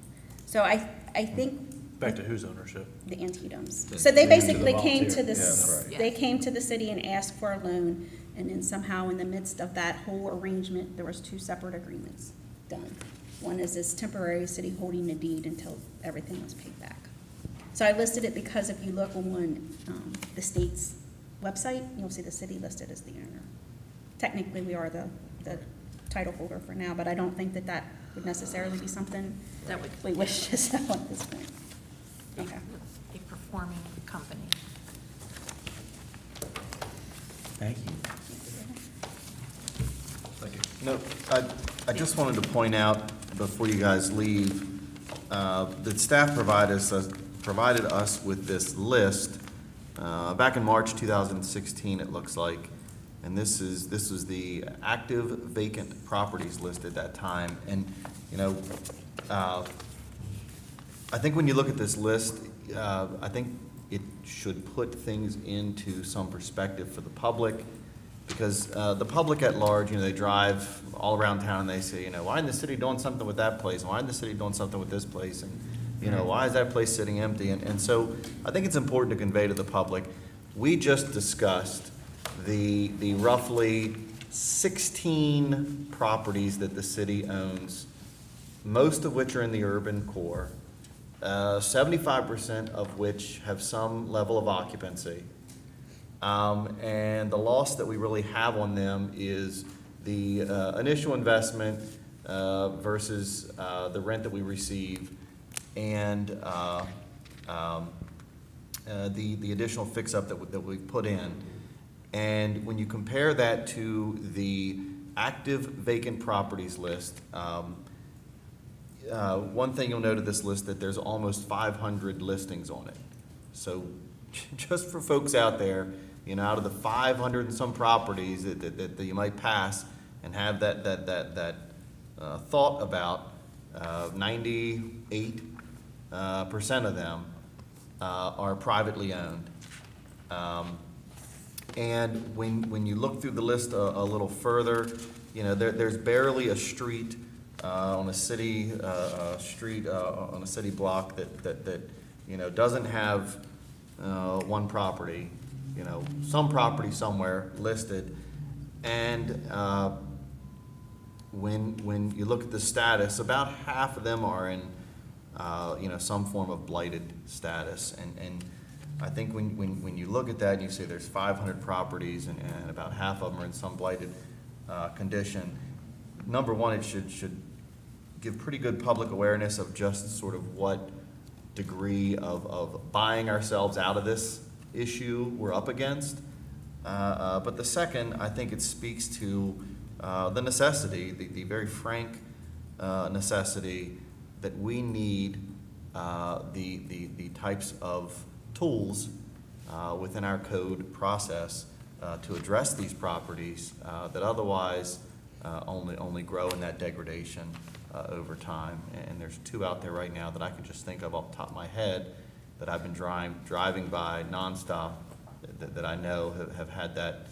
So I think Back to whose ownership? the Antietam's. The- So they to the basically came to volunteer. this, Yeah, they came to the city and asked for a loan, and then somehow in the midst of that whole arrangement, there was two separate agreements done. One is this temporary city holding the deed until everything was paid back. So I listed it because if you look on the state's website, you'll see the city listed as the owner. Technically, we are the title holder for now, but I don't think that that would necessarily be something That would we wish to sell at this point. Okay. a performing company. Thank you. No, I just wanted to point out before you guys leave, that staff provided us with this list, back in March 2016, it looks like. And this was the active vacant properties list at that time. And, you know, I think when you look at this list, I think it should put things into some perspective for the public. Because the public at large, you know, they drive all around town and they say, you know, why isn't the city doing something with that place? And why isn't the city doing something with this place? And, you know, why is that place sitting empty? And so I think it's important to convey to the public, we just discussed the roughly 16 properties that the city owns, most of which are in the urban core, 75% of which have some level of occupancy. And the loss that we really have on them is the initial investment versus the rent that we receive, and the additional fix-up that we put in. And when you compare that to the active vacant properties list, one thing you'll note of this list that there's almost 500 listings on it. So just for folks out there, you know, out of the 500 and some properties that you might pass and have that thought about, 98% of them are privately owned. And when you look through the list a little further, you know, there's barely a street on a city street on a city block that you know doesn't have one property, you know, some property somewhere listed. And when you look at the status, about half of them are in you know, some form of blighted status. And I think when you look at that and you say there's 500 properties and about half of them are in some blighted condition, number one, it should give pretty good public awareness of just sort of what degree of buying ourselves out of this issue we're up against. But the second, I think it speaks to the necessity, the very frank necessity that we need the types of tools within our code process to address these properties that otherwise only grow in that degradation over time. And there's two out there right now that I can just think of off the top of my head that I've been driving by nonstop that I know have had that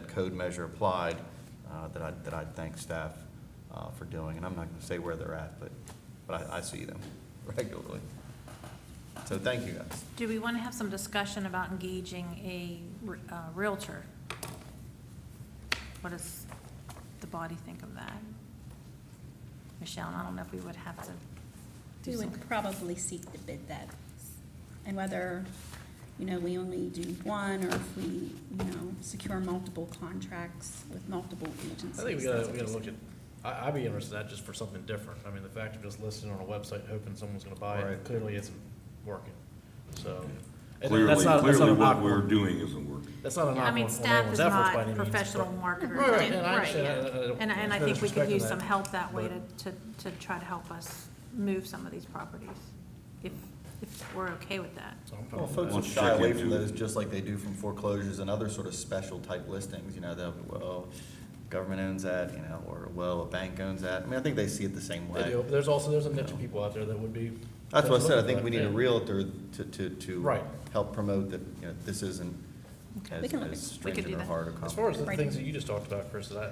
code measure applied that I thank staff for doing. And I'm not going to say where they're at, but I see them regularly. So thank you guys. Do we want to have some discussion about engaging a realtor? What does the body think of that? Michelle, I don't know if we would have to do We some. would probably seek to bid that. And whether, you know, we only do one or if we, you know, secure multiple contracts with multiple agencies. I think we that's gotta what look at, I'd be interested in that just for something different. I mean, the fact of just listing on a website hoping someone's gonna buy it Right. clearly isn't working, so. and Clearly, that's not clearly a knock what we're on- doing isn't working. That's not a knock I on mean, on staff anyone's is efforts by not any means, professional but- marketers. Right, and- and I understand. And There's I no think we could disrespect in use that, some help that way but- to try to help us move some of these properties, if we're okay with that. So I'm fine Well, with folks that. will Let's shy check away into from it. those just like they do from foreclosures and other sort of special type listings, you know, well, government owns that, you know, or, well, a bank owns that. I mean, I think they see it the same They way. do. There's a niche of people out there that would be. That's what I said, I looking think for we that, need a yeah. realtor to Right. help promote that, you know, this isn't Okay. We can look as at- we could stringent do or that. hard a As far as the Right. things that you just talked about, Chris, I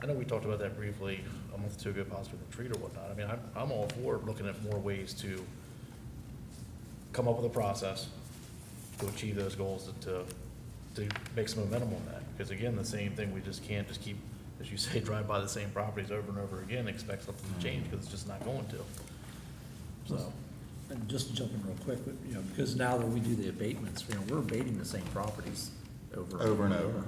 know we talked about that briefly a month or two ago, possibly retreat or whatnot. I mean, I'm all for looking at more ways to come up with a process to achieve those goals, to make some momentum on that. Because again, the same thing, we just can't just keep, as you say, drive by the same properties over and over again, and expect something to change, because it's just not going to. So, And just to jump in real quick, you know, because now that we do the abatements, you know, we're abating the same properties over. Over and over.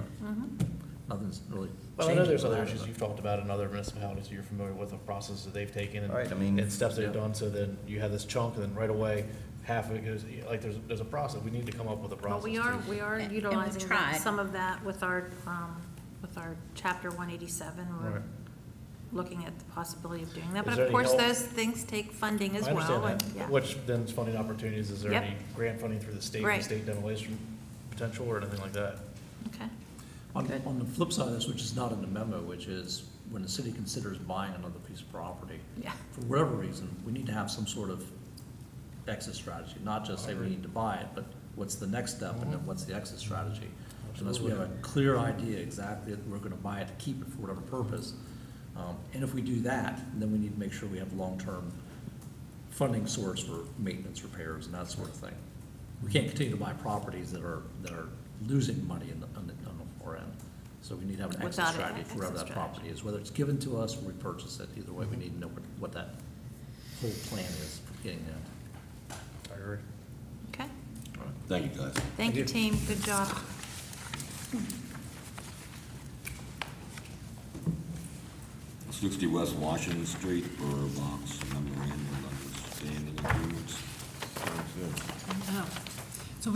Nothing's really Well, I changing. know there's with other that, issues but- you've talked about in other municipalities, you're familiar with the process that they've taken and. Right, I mean- And steps they've Yeah. done, so then you have this chunk, and then right away, half of it goes, like, there's a process, we need to come up with a Well, process. we too. are we've utilizing tried. some of that with our chapter 187. We're Right. looking at the possibility of doing that, Is but there of any course, help? those things take funding as I well. understand and- that, yeah. which then is funding opportunities, is there Yep. any grant funding through the state, Right. the state demolition potential, or anything like that? Okay. On, Good. on the flip side of this, which is not in the memo, which is when the city considers buying another piece of property, Yeah. for whatever reason, we need to have some sort of exit strategy, not just say we need to buy it, but what's the next step, and then what's the exit strategy? Unless we have a clear idea exactly that we're gonna buy it to keep it for whatever purpose. And if we do that, then we need to make sure we have long-term funding source for maintenance, repairs, and that sort of thing. We can't continue to buy properties that are losing money on the far end. So we need to have an exit Without an strategy for wherever exit that property is, whether it's given to us or we purchase it. Either way, we need to know what that whole plan is for getting that. I agree. Okay. Thank you, guys. Thank you, team. Good job. 60 West Washington Street, Borough Box, memorandum of understanding agreements. Oh. So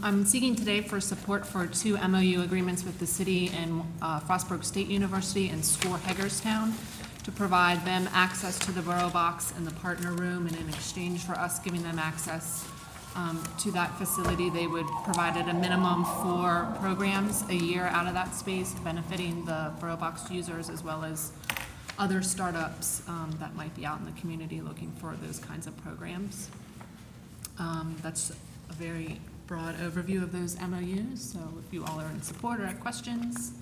I'm seeking today for support for 2 MOU agreements with the city and Frostburg State University and SCORE Hagerstown to provide them access to the Borough Box and the partner room, and in exchange for us giving them access to that facility, they would provide at a minimum 4 programs a year out of that space, benefiting the Borough Box users as well as other startups that might be out in the community looking for those kinds of programs. That's a very broad overview of those MOUs, so if you all are in support or have questions,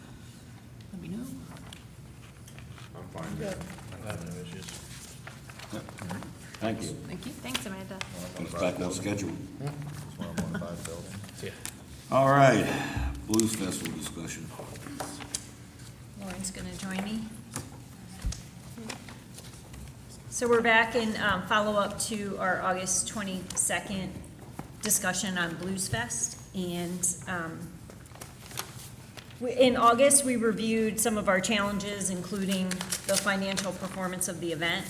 let me know. I'm fine with it. I have no issues. Thank you. Thank you. Thanks, Amanda. It's back on schedule. Just want to buy the building. See ya. All right, Blues Festival discussion. Lauren's gonna join me. So we're back in follow-up to our August 22nd discussion on Blues Fest. And in August, we reviewed some of our challenges, including the financial performance of the event.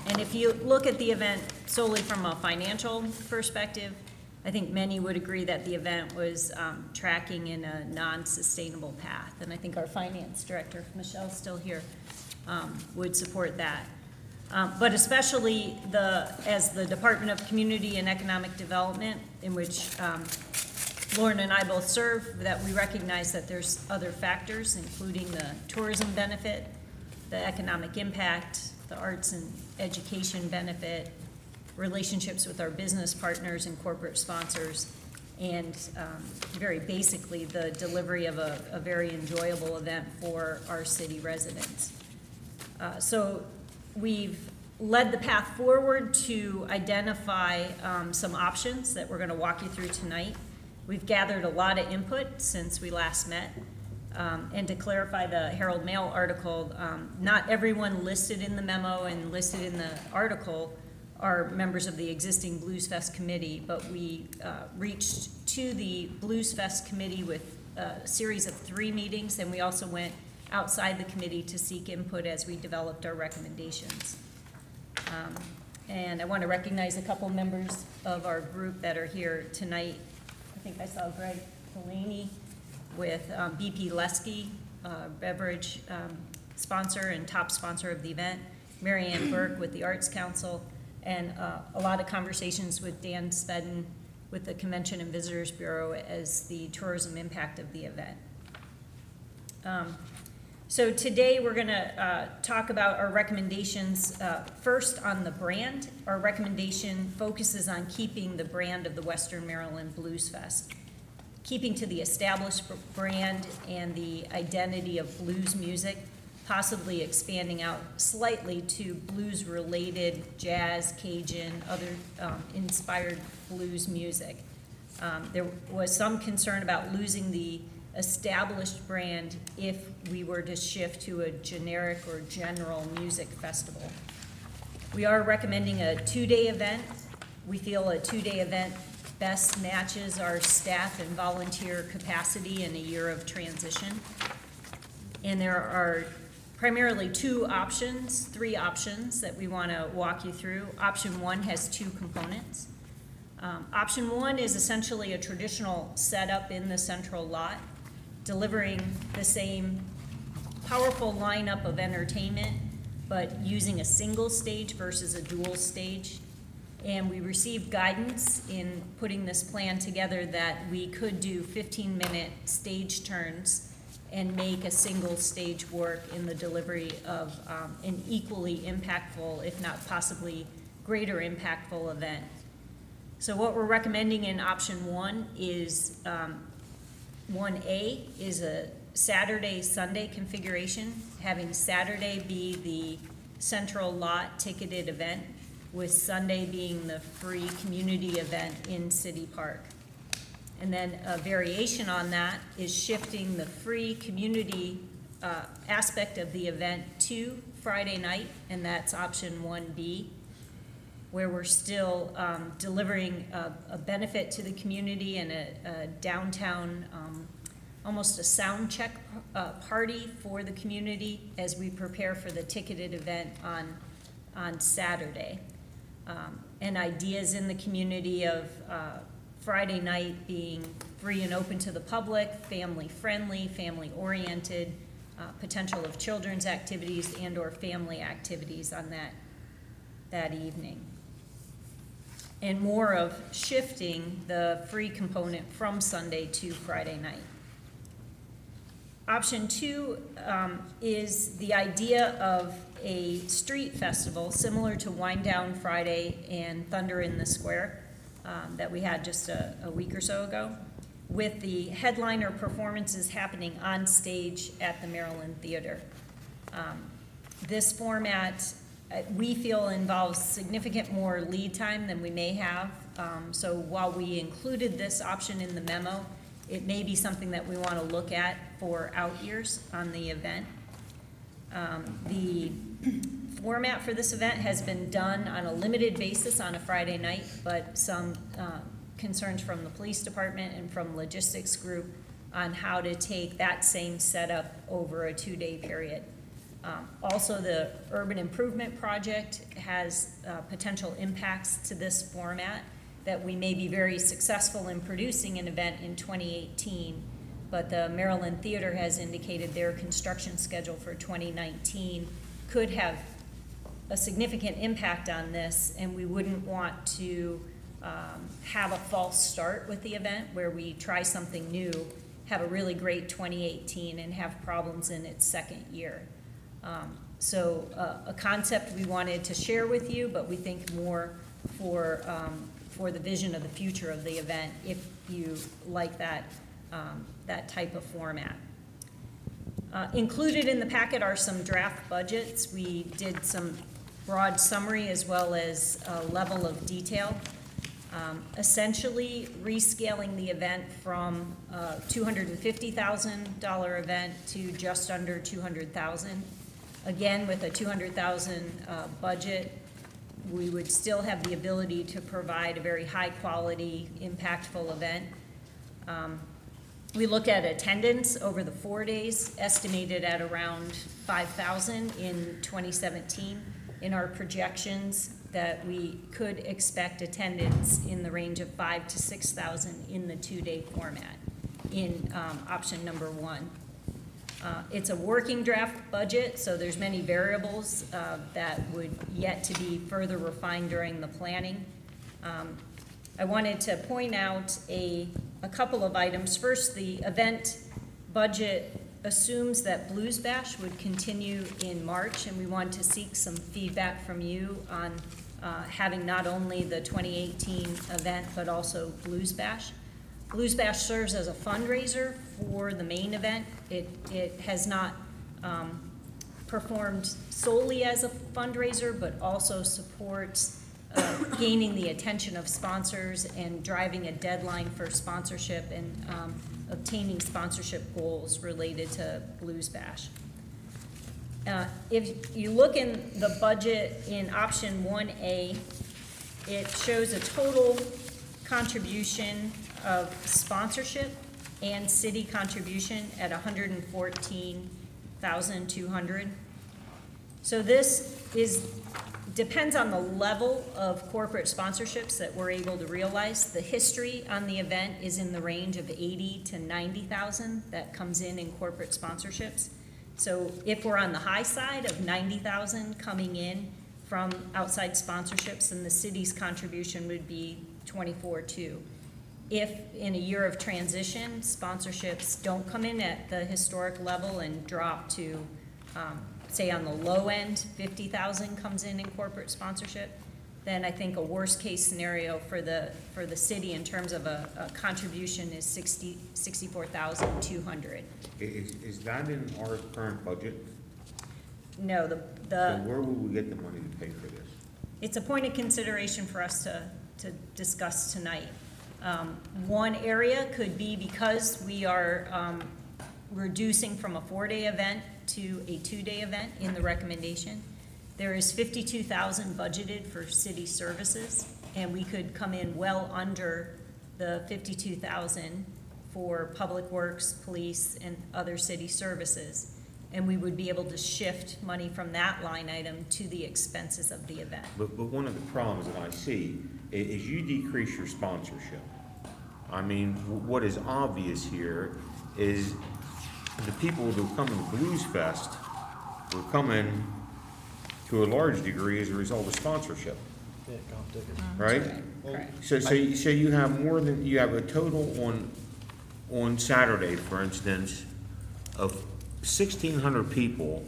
And if you look at the event solely from a financial perspective, I think many would agree that the event was tracking in a non-sustainable path. And I think our finance director, if Michelle's still here, would support that. But especially as the Department of Community and Economic Development, in which Lauren and I both serve, that we recognize that there's other factors, including the tourism benefit, the economic impact, the arts and education benefit, relationships with our business partners and corporate sponsors, and very basically, the delivery of a very enjoyable event for our city residents. So we've led the path forward to identify some options that we're going to walk you through tonight. We've gathered a lot of input since we last met. And to clarify the Herald Mail article, not everyone listed in the memo and listed in the article are members of the existing Blues Fest committee, but we reached to the Blues Fest committee with a series of 3 meetings, and we also went outside the committee to seek input as we developed our recommendations. And I want to recognize a couple members of our group that are here tonight. I think I saw Greg Delaney with BP Lesky, beverage sponsor and top sponsor of the event, Mary Ann Burke with the Arts Council, and a lot of conversations with Dan Spedden with the Convention and Visitors Bureau as the tourism impact of the event. So today we're going to talk about our recommendations. First on the brand. Our recommendation focuses on keeping the brand of the Western Maryland Blues Fest, keeping to the established brand and the identity of blues music, possibly expanding out slightly to blues-related jazz, Cajun, other inspired blues music. There was some concern about losing the established brand if we were to shift to a generic or general music festival. We are recommending a 2-day event We feel a two-day event best matches our staff and volunteer capacity in a year of transition. And there are primarily three options that we want to walk you through. Option one has two components. Option one is essentially a traditional setup in the central lot, delivering the same powerful lineup of entertainment, but using a single stage versus a dual stage. And we received guidance in putting this plan together that we could do 15-minute stage turns and make a single stage work in the delivery of an equally impactful, if not possibly greater impactful event. So what we're recommending in option one is 1A is a Saturday-Sunday configuration, having Saturday be the central lot ticketed event, with Sunday being the free community event in City Park. And then a variation on that is shifting the free community aspect of the event to Friday night, and that's option 1B, where we're still delivering a benefit to the community and a downtown, almost a sound check party for the community as we prepare for the ticketed event on Saturday. And ideas in the community of Friday night being free and open to the public, family-friendly, family-oriented, potential of children's activities and/or family activities on that evening. And more of shifting the free component from Sunday to Friday night. Option two is the idea of a street festival similar to Wind Down Friday and Thunder in the Square that we had just a week or so ago, with the headliner performances happening on stage at the Maryland Theater. This format, we feel, involves significant more lead time than we may have. So while we included this option in the memo, it may be something that we want to look at for out years on the event. The format for this event has been done on a limited basis on a Friday night, but some concerns from the police department and from logistics group on how to take that same setup over a two-day period. Also, the urban improvement project has potential impacts to this format, that we may be very successful in producing an event in 2018, but the Maryland Theater has indicated their construction schedule for 2019 could have a significant impact on this, and we wouldn't want to have a false start with the event where we try something new, have a really great 2018, and have problems in its second year. So a concept we wanted to share with you, but we think more for the vision of the future of the event, if you like that, that type of format. Included in the packet are some draft budgets. We did some broad summary as well as a level of detail. Essentially rescaling the event from a $250,000 event to just under $200,000. Again, with a $200,000 budget, we would still have the ability to provide a very high-quality, impactful event. We look at attendance over the 4 days, estimated at around 5,000 in 2017. In our projections, that we could expect attendance in the range of 5,000 to 6,000 in the two-day format in option number one. It's a working draft budget, so there's many variables that would yet to be further refined during the planning. I wanted to point out a couple of items. First, the event budget assumes that Blues Bash would continue in March, and we want to seek some feedback from you on having not only the 2018 event, but also Blues Bash. Blues Bash serves as a fundraiser for the main event. It has not performed solely as a fundraiser, but also supports gaining the attention of sponsors and driving a deadline for sponsorship and obtaining sponsorship goals related to Blues Bash. If you look in the budget in option 1A, it shows a total contribution of sponsorship and city contribution at $114,200. So this depends on the level of corporate sponsorships that we're able to realize. The history on the event is in the range of 80 to 90,000 that comes in corporate sponsorships. So if we're on the high side of 90,000 coming in from outside sponsorships, then the city's contribution would be 24.2. If in a year of transition, sponsorships don't come in at the historic level and drop to, say on the low end, 50,000 comes in corporate sponsorship, then I think a worst-case scenario for the city in terms of a contribution is 64,200. Is that in our current budget? No, So where will we get the money to pay for this? it's a point of consideration for us to discuss tonight. One area could be because we are reducing from a 4-day event to a 2-day event in the recommendation. There is 52,000 budgeted for city services, and we could come in well under the 52,000 for public works, police, and other city services. And we would be able to shift money from that line item to the expenses of the event. But one of the problems that I see is you decrease your sponsorship. I mean, what is obvious here is the people who come to Blues Fest were coming to a large degree as a result of sponsorship, Yeah, comp tickets. right? Correct. So you have more than, you have a total on Saturday, for instance, of 1,600 people,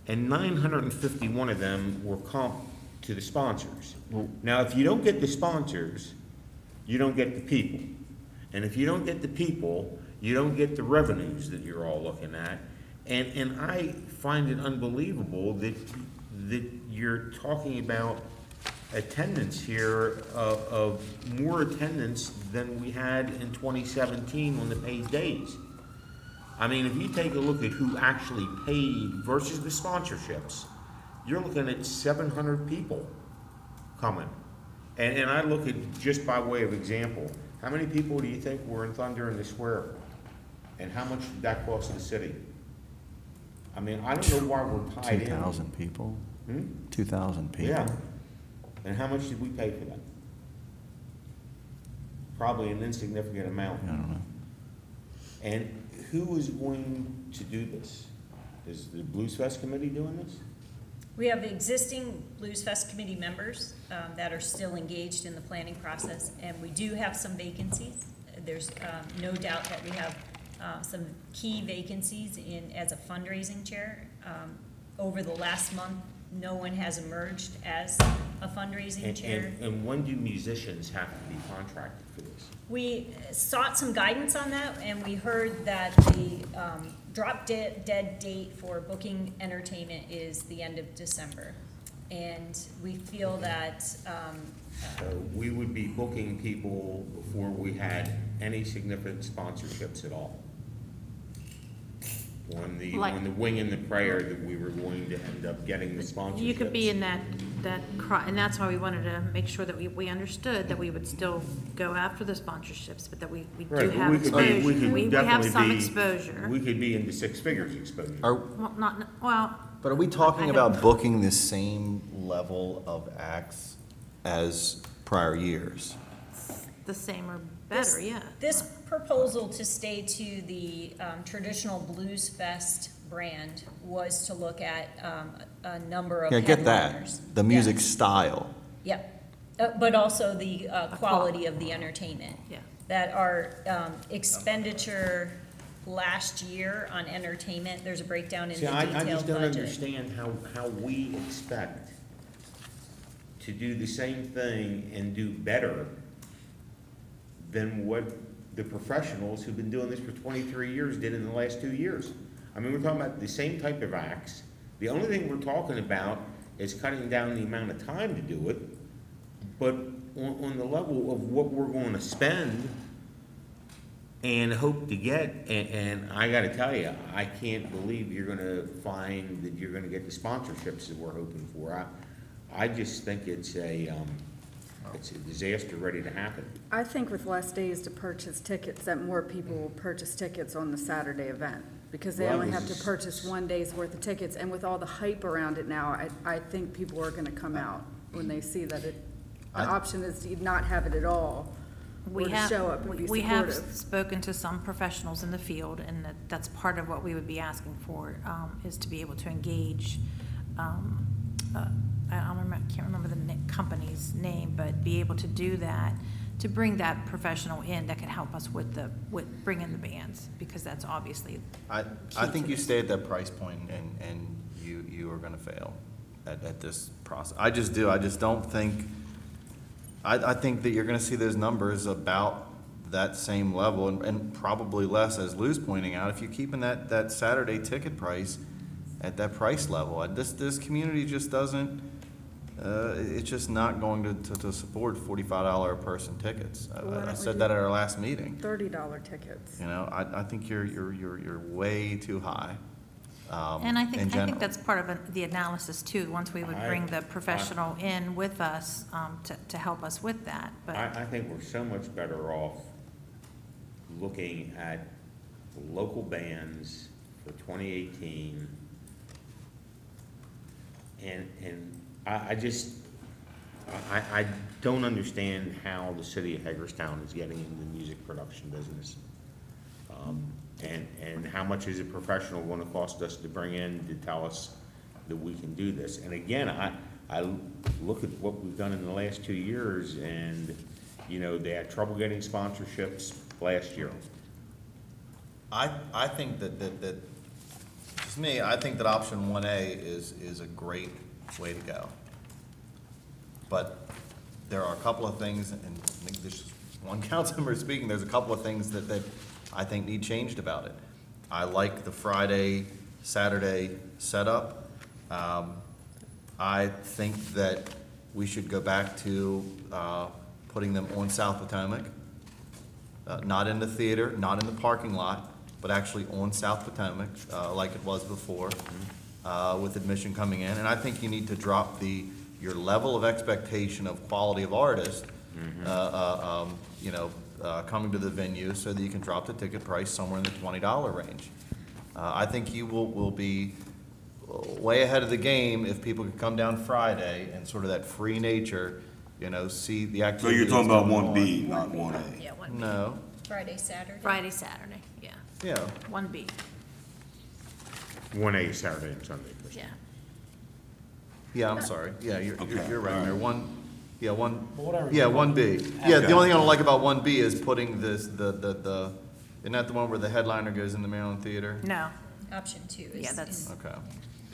and 951 of them were comp to the sponsors. Now, if you don't get the sponsors, you don't get the people. And if you don't get the people, you don't get the revenues that you're all looking at. And I find it unbelievable that you're talking about attendance here of more attendance than we had in 2017 on the paid days. I mean, if you take a look at who actually paid versus the sponsorships, you're looking at 700 people coming. And I look at, just by way of example, how many people do you think were in Thunder in the Square? And how much did that cost the city? I mean, I don't know why we're tied in. 2,000 people? Hmm? 2,000 people? Yeah. And how much did we pay for that? Probably an insignificant amount. I don't know. And who is going to do this? Is the Blues Fest Committee doing this? We have existing Blues Fest committee members that are still engaged in the planning process, and we do have some vacancies. There's no doubt that we have some key vacancies as a fundraising chair. Over the last month, no one has emerged as a fundraising chair. And when do musicians have to be contracted for this? We sought some guidance on that, and we heard that the dead date for booking entertainment is the end of December. And we feel that, So we would be booking people before we had any significant sponsorships at all. On the wing and the prayer that we were going to end up getting the sponsorships. You could be in that, and that's why we wanted to make sure that we understood that we would still go after the sponsorships, but that we do Right, but have we could be- exposure. we could We have definitely some be- exposure. We could be into six figures exposure. But are we talking I about don't- booking the same level of acts as prior years? The same or better, yeah. this proposal to stay to the traditional Blues Fest brand was to look at a number of Yeah, headliners. get that, the music Yes. style. Yep, but also the quality of the entertainment. Yeah. That our expenditure last year on entertainment, there's a breakdown in the See, I detailed just don't budget. understand how we expect to do the same thing and do better than what the professionals who've been doing this for 23 years did in the last 2 years. I mean, we're talking about the same type of acts. The only thing we're talking about is cutting down the amount of time to do it. But on the level of what we're going to spend and hope to get, and I gotta tell you, I can't believe you're gonna find that you're gonna get the sponsorships that we're hoping for. I just think it's It's a disaster ready to happen. I think with less days to purchase tickets, that more people will purchase tickets on the Saturday event, because they Well, only this have to is- purchase one day's worth of tickets, and with all the hype around it now, I think people are gonna come out when they see that the option is to not have it at all, or We to have, show up and be we have supportive. spoken to some professionals in the field, and that's part of what we would be asking for, is to be able to engage, can't remember the company's name, but be able to do that, to bring that professional in that can help us with bringing the bands, because that's obviously, I think you stay at that price point and you are gonna fail at this process. I just do. I just don't think, I think that you're gonna see those numbers about that same level and probably less, as Lou's pointing out, if you're keeping that Saturday ticket price at that price level. This community just doesn't, it's just not going to support $45 a person tickets. Why don't I we said do that at our last meeting. $30 tickets. You know, I think you're way too high. and I in think general. that's part of the analysis too, once we would bring the professional in with us, to help us with that, but. I think we're so much better off looking at local bands for 2018. And I just, I don't understand how the city of Hagerstown is getting into the music production business. And how much is a professional gonna cost us to bring in to tell us that we can do this? And again, I look at what we've done in the last 2 years, and, you know, they had trouble getting sponsorships last year. I think that, just me, I think that option 1A is a great way to go. But there are a couple of things, and I think there's just one council member speaking, there's a couple of things that I think need changed about it. I like the Friday, Saturday setup. I think that we should go back to putting them on South Potomac, not in the theater, not in the parking lot, but actually on South Potomac, like it was before, with admission coming in. And I think you need to drop your level of expectation of quality of artist, coming to the venue, so that you can drop the ticket price somewhere in the $20 range. I think you will be way ahead of the game if people can come down Friday and sort of that free nature, see the So activity. you're talking that's about going 1B, on. not 1A? Yeah, 1B. No, Friday, Saturday? Friday, Saturday, yeah, yeah. 1B, 1A Saturday and Sunday. yeah. Yeah, I'm sorry. Yeah, you're Okay, right all there. right. Whatever. Yeah, 1B. Yeah, the only thing I don't like about 1B is putting isn't that the one where the headliner goes in the Maryland Theater? No, Option 2 is. Yeah, that's- Okay.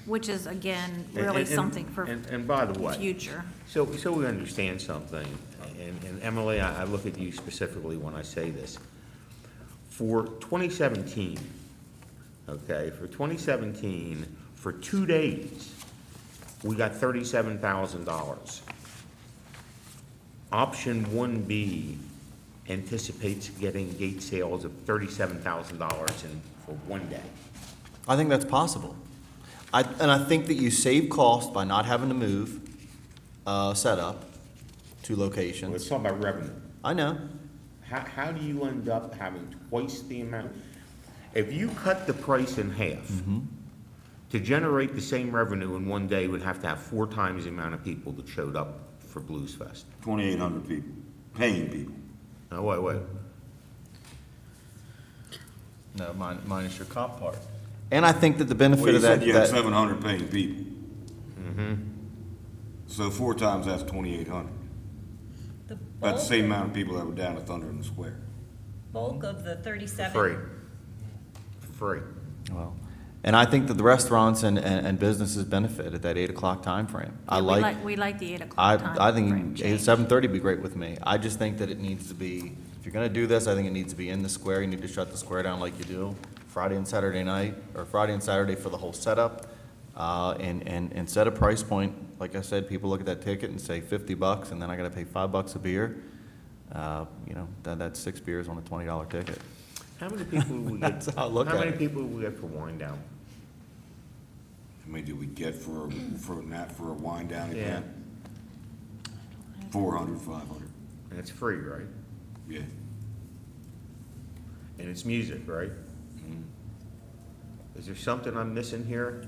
which is, again, really something for And by the the way, future. so we understand something, and Emily, I look at you specifically when I say this. For 2017, okay, for 2 days, we got $37,000. Option 1B anticipates getting gate sales of $37,000 for 1 day. I think that's possible. And I think that you save cost by not having to move setup to Let's locations. talk about revenue. I know. How do you end up having twice the amount? If you cut the price in half, to generate the same revenue in 1 day, we'd have to have 4 times the amount of people that showed up for Blues Fest. 2,800 people, paying people. No, wait. No, minus your comp part. And I think that the benefit Well, you of that. said you had that- 700 paying people. So 4 times that's 2,800. The About the same bulk, amount of people that were down at Thunder in the Square. bulk of the 37. Free. Well, and I think that the restaurants and businesses benefit at that 8 o'clock timeframe. We like the 8 o'clock time. I frame think change. 7:30 would be great with me. I just think that it needs to be, if you're gonna do this, I think it needs to be in the square. You need to shut the square down like you do Friday and Saturday night, or Friday and Saturday for the whole setup. And set a price point. Like I said, people look at that ticket and say $50, and then I gotta pay $5 a beer. That's 6 beers on a $20 ticket. How many people do we get? That's how I look How at many it. people do we get for Wine Down? How many did we get for a wind down Yeah. event? 400, 500, And it's free, right? yeah. And it's music, right? Is there something I'm missing here?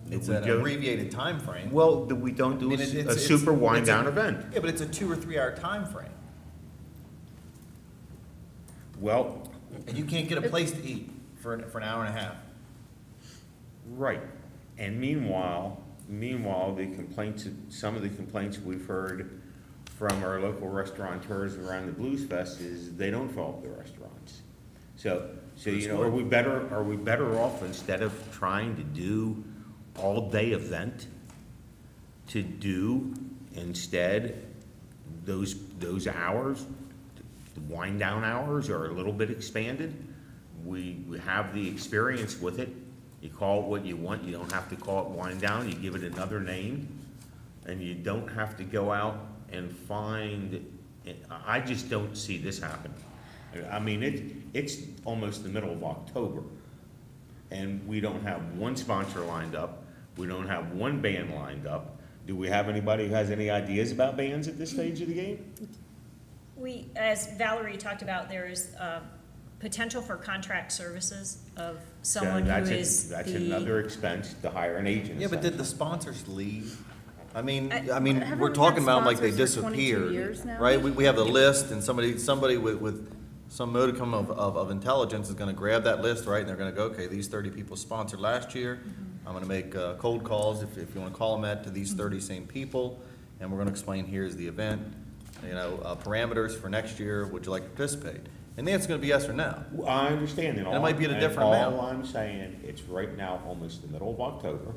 That It's we an don't- abbreviated timeframe. Well, that we don't I do mean, a it's- super wind it's a- down event. Yeah, but it's a 2 or 3 hour timeframe, Well, and you can't get a place to eat for an hour and a half. right. And meanwhile, the complaints, some of the complaints we've heard from our local restaurateurs around the Blues Fest is they don't fill up the restaurants. So, you know, are we better off, instead of trying to do all-day event, to do instead those hours, the wind down hours are a little bit expanded? We have the experience with it. You call it what you want. You don't have to call it wind down. You give it another name, and you don't have to go out and find, I just don't see this happen. I mean, it's almost the middle of October, and we don't have one sponsor lined up. We don't have one band lined up. Do we have anybody who has any ideas about bands at this stage of the game? We, as Valerie talked about, there is potential for contract services of someone who is That's the. another expense to hire an agent. Yeah, but did the sponsors leave? I mean, Haven't we're we had talking about like they sponsors for 22 disappeared, years now? right? We have the list, and somebody with some modicum of intelligence is gonna grab that list, right? And they're gonna go, okay, these 30 people sponsored last year. I'm gonna make cold calls, if you wanna call them that, to these 30 same people, and we're gonna explain, here's the event, you know, parameters for next year, would you like to participate? And the answer's gonna be yes or no. I understand that. And it might be at a different amount. All I'm saying, it's right now almost the middle of October,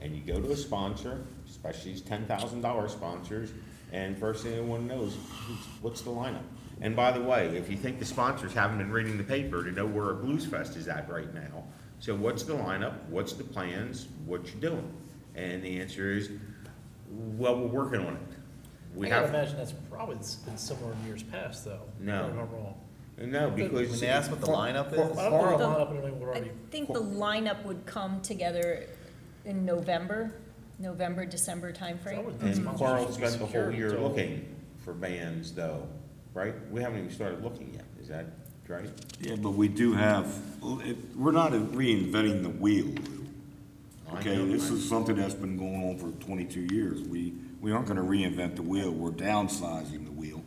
and you go to a sponsor, especially these $10,000 sponsors, and first thing anyone knows, what's the lineup? And by the way, if you think the sponsors haven't been reading the paper to know where a Blues Fest is at right now, so what's the lineup, what's the plans, what you doing? And the answer is, well, we're working on it. We I gotta have, imagine that's probably been similar in years past, though. No. If I'm not wrong. no, because. When they ask what the lineup is, I don't know The- the lineup, and we're I already. think the lineup would come together in November, December timeframe. And Carl spent the whole Security year till- looking for bands though, right? We haven't even started looking yet, is that right? Yeah, but we do have, we're not reinventing the wheel, Lou. I Okay, know, this I- is something that's been going on for 22 years. We aren't gonna reinvent the wheel, we're downsizing the wheel.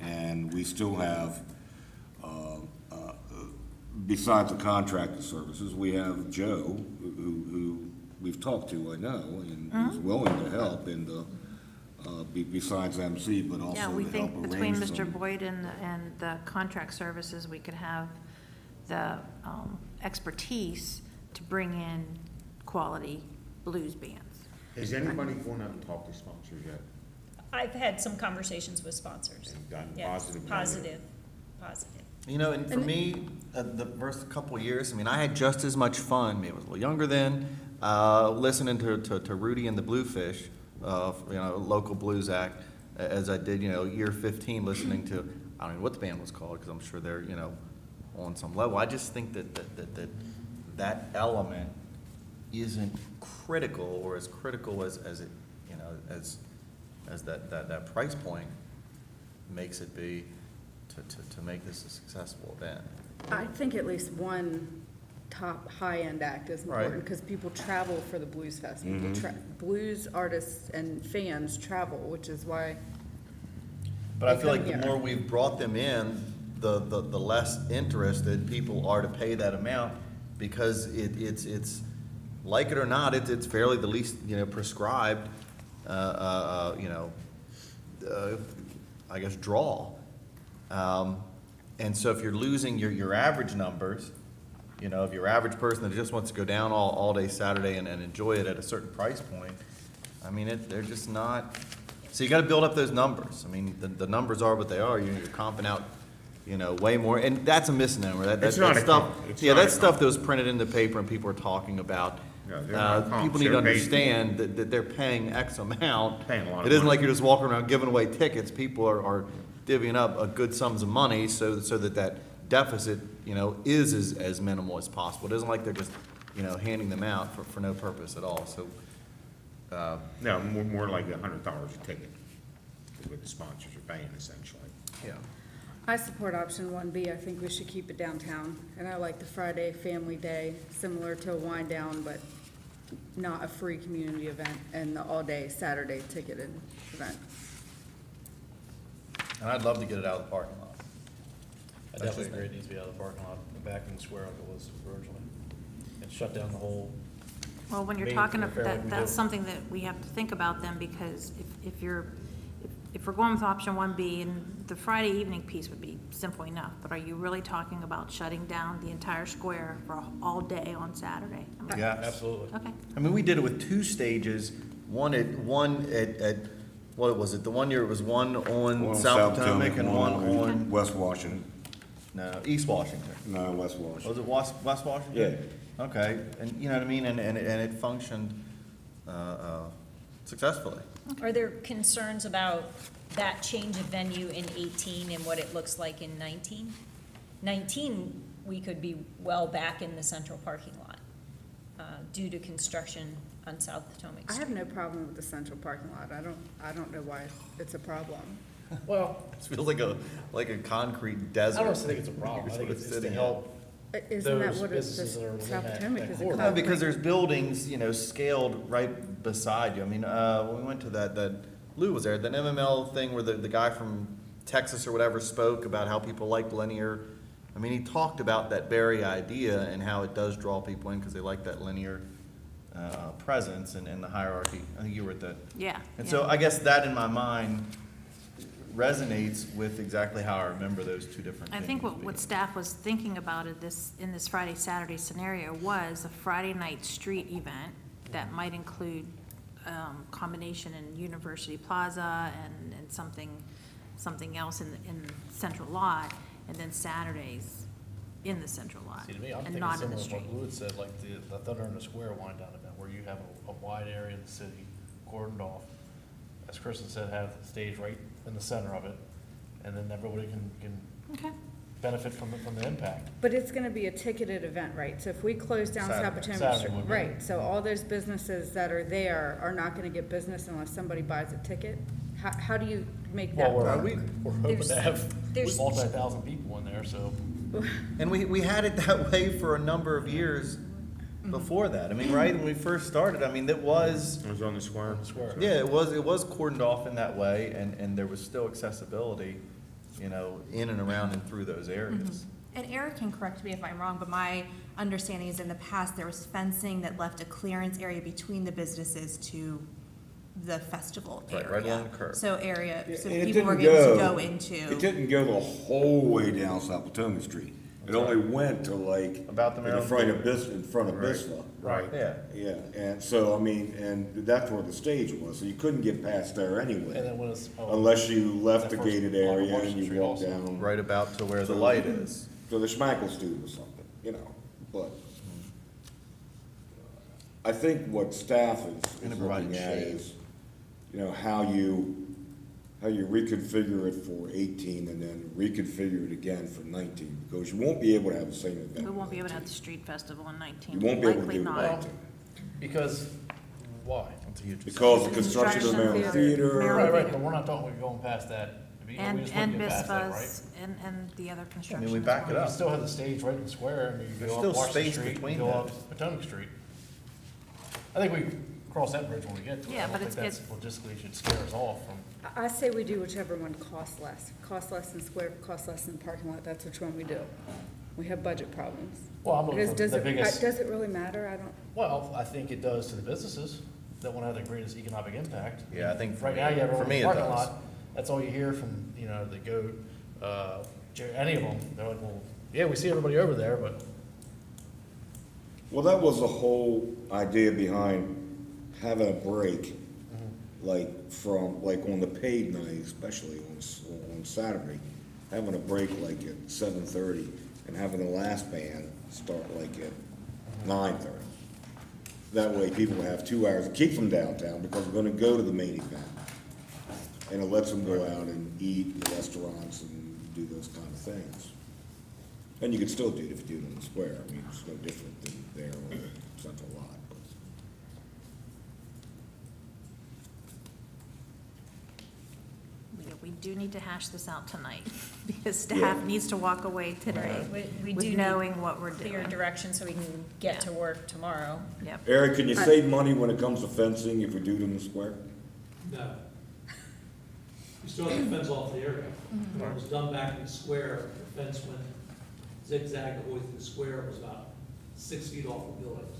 And we still have, besides the contracted services, we have Joe, who we've talked to, I know, and who's willing to help in the, besides MC, but also to Yeah, help we arrange think between Mr. some- Boyd and the contract services, we could have the expertise to bring in quality blues bands. Has anybody gone out and talked to sponsors yet? I've had some conversations with sponsors. And gotten Yes, positive numbers? positive. you know, and for me, the first couple of years, I mean, I had just as much fun, maybe I was a little younger then, listening to Rudy and the Bluefish, you know, local blues act, as I did, you know, year 15, listening to, I don't know what the band was called, because I'm sure they're, you know, on some level. I just think that element isn't critical, or as critical as it, you know, as that price point makes it be to make this a successful event. I think at least one top high-end act is Right. important, because people travel for the Blues Fest. People blues artists and fans travel, which is why, But I They feel come like the here. more we've brought them in, the less interested people are to pay that amount, because it's, like it or not, it's fairly the least, you know, prescribed, you know, I guess, draw. And so if you're losing your average numbers, you know, if your average person that just wants to go down all day Saturday and enjoy it at a certain price point, I mean, they're just not, so you gotta build up those numbers. I mean, the numbers are what they are, you're comping out, you know, way more, and that's a misnomer, It's not a stuff, comp. It's yeah, not a that's stuff comp. that was printed in the paper and people are talking about. No, they're not comps. People need to They're paid. understand that they're paying X amount. Paying a lot of It isn't money. like you're just walking around giving away tickets, people are divvying up a good sums of money so that deficit, you know, is as minimal as possible. It isn't like they're just, you know, handing them out for no purpose at all, so. No, more like $100 a ticket. what the sponsors are paying essentially. Yeah. I support option 1B. I think we should keep it downtown. And I like the Friday family day, similar to a wind down, but not a free community event, and the all-day Saturday ticketed event. And I'd love to get it out of the parking lot. I definitely agree it needs to be out of the parking lot, back in the square like it was originally. And shut down the whole, Well, when you're Main talking, thoroughfare like we that's do. something that we have to think about then, because if we're going with option 1B, and the Friday evening piece would be simple enough, but are you really talking about shutting down the entire square for all day on Saturday? I mean, Yeah. absolutely. Okay, I mean, we did it with 2 stages, one at, what was it, the one year it was one on South Potomac and one on, West Washington. no, East Washington. No, West Washington. Was it West Washington? Yeah. Okay, and you know what I mean, and it functioned, successfully. Are there concerns about that change of venue in 18 and what it looks like in 19? 19, we could be well back in the central parking lot due to construction on South Potomac I Street. have no problem with the central parking lot. I don't know why it's a problem. Well, It feels like a concrete desert. I don't think it's a problem. I think it's to Sitting help. Isn't that Those what it's, businesses that are within South that- Potomac that is a corridor. No, because concrete- there's buildings, you know, scaled right beside you. I mean, when we went to that Lou was there, that MML thing where the guy from Texas or whatever spoke about how people like linear. I mean, he talked about that very idea and how it does draw people in because they like that linear presence and the hierarchy. I think you were at that. yeah. And yeah. so I guess that in my mind resonates with exactly how I remember those 2 different I things. think what being. staff was thinking about in this Friday, Saturday scenario was a Friday night street event that might include combination in University Plaza and something else in Central Lot, and then Saturdays in the Central Lot, See, to me, I'm and thinking not in similar the to street. what Lou had said, like the Thunder in the Square wind down event, where you have a wide area of the city cordoned off. As Kristen said, have the stage right in the center of it, and then everybody can Okay. benefit from the impact. But it's gonna be a ticketed event, right? So if we close down South Saturday. Potomac Saturday Street, would be. right, so all those businesses that are there are not gonna get business unless somebody buys a ticket? How do you make that Well, work? we're hoping There's- to have there's- multi-thousand people in there, so. And we had it that way for a number of years before that. I mean, right, when we first started, I mean, it was, It was on the square. Square. yeah, it was cordoned off in that way, and there was still accessibility, you know, in and around and through those areas. And Eric can correct me if I'm wrong, but my understanding is in the past, there was fencing that left a clearance area between the businesses to the festival Right, area. right along the curb. So so And it people were didn't able to go into. It didn't go the whole way down South Potomac Street. It only went to like. About the in front of in front of Right. Bisla. Right. Yeah, Yeah, and so, I mean, and that's where the stage was, so you couldn't get past there And anyway. then when it's. Unless you left the that first gated block of area and Washington you Street walked also. down. right about to where the light is. To the Schmackle Stube or something, you know, but. I think what staff And is it provided looking at shade. is, you know, how you reconfigure it for 18 and then reconfigure it again for 19, because you won't be able to have the same event. We won't be able to have the street festival in 19. You won't be able to Likely do not. 19, Because, why? That's a huge. because the construction of the Maryland Construction Theater. Maryland Right, but we're not talking, we're going past that. We And just wouldn't get past that, right? BISPA's and the other construction we as back it well. up. You still have the stage right in the square, and you There's go still up Washington space Street, between you go those. up Potomac Street. I think we cross that bridge when we get to it. Yeah, I but don't think that's logistically should scare us off from. I say we do whichever one costs less. Costs less in square, costs less in parking lot, that's which one we do. We have budget problems. Well, I'm looking Because for does the it, biggest, does it really matter? I don't, well, I think it does to the businesses that want to have the greatest economic impact. Yeah, I think for Right me- now, you have for everyone me in it the parking does. lot, that's all you hear from, you know, the GOAT, any of them. They're like, well, yeah, we see everybody over there, but Well, that was the whole idea behind having a break, like from, like on the paid night, especially on Saturday, having a break like at 7:30 and having the last band start like at 9:30. That way people will have 2 hours. It keeps them downtown because we're gonna go to the main event. And it lets them go out and eat in restaurants and do those kind of things. And you can still do it if you do it in the square. I mean, it's no different than there or Central Lot. But we do need to hash this out tonight, because staff needs to walk away today We with do need knowing what we're clear doing. direction so we can get to work tomorrow. Yep. Eric, can you save money when it comes to fencing if we do it in the square? No. You still have to fence off the area. When it was done back in the square, the fence went zigzag the whole way through the square, it was about 6 feet off the buildings.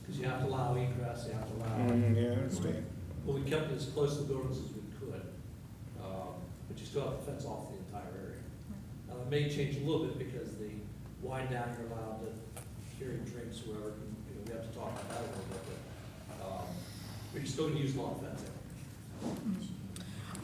Because you have to allow egress, you have to allow. Yeah, I understand. But we kept it as close to the buildings as we could. But you still have to fence off the entire area. Now, it may change a little bit because the wind down, you're allowed to carry drinks, whoever, you know, we have to talk about that a little bit, but you're still gonna use a lot of fencing.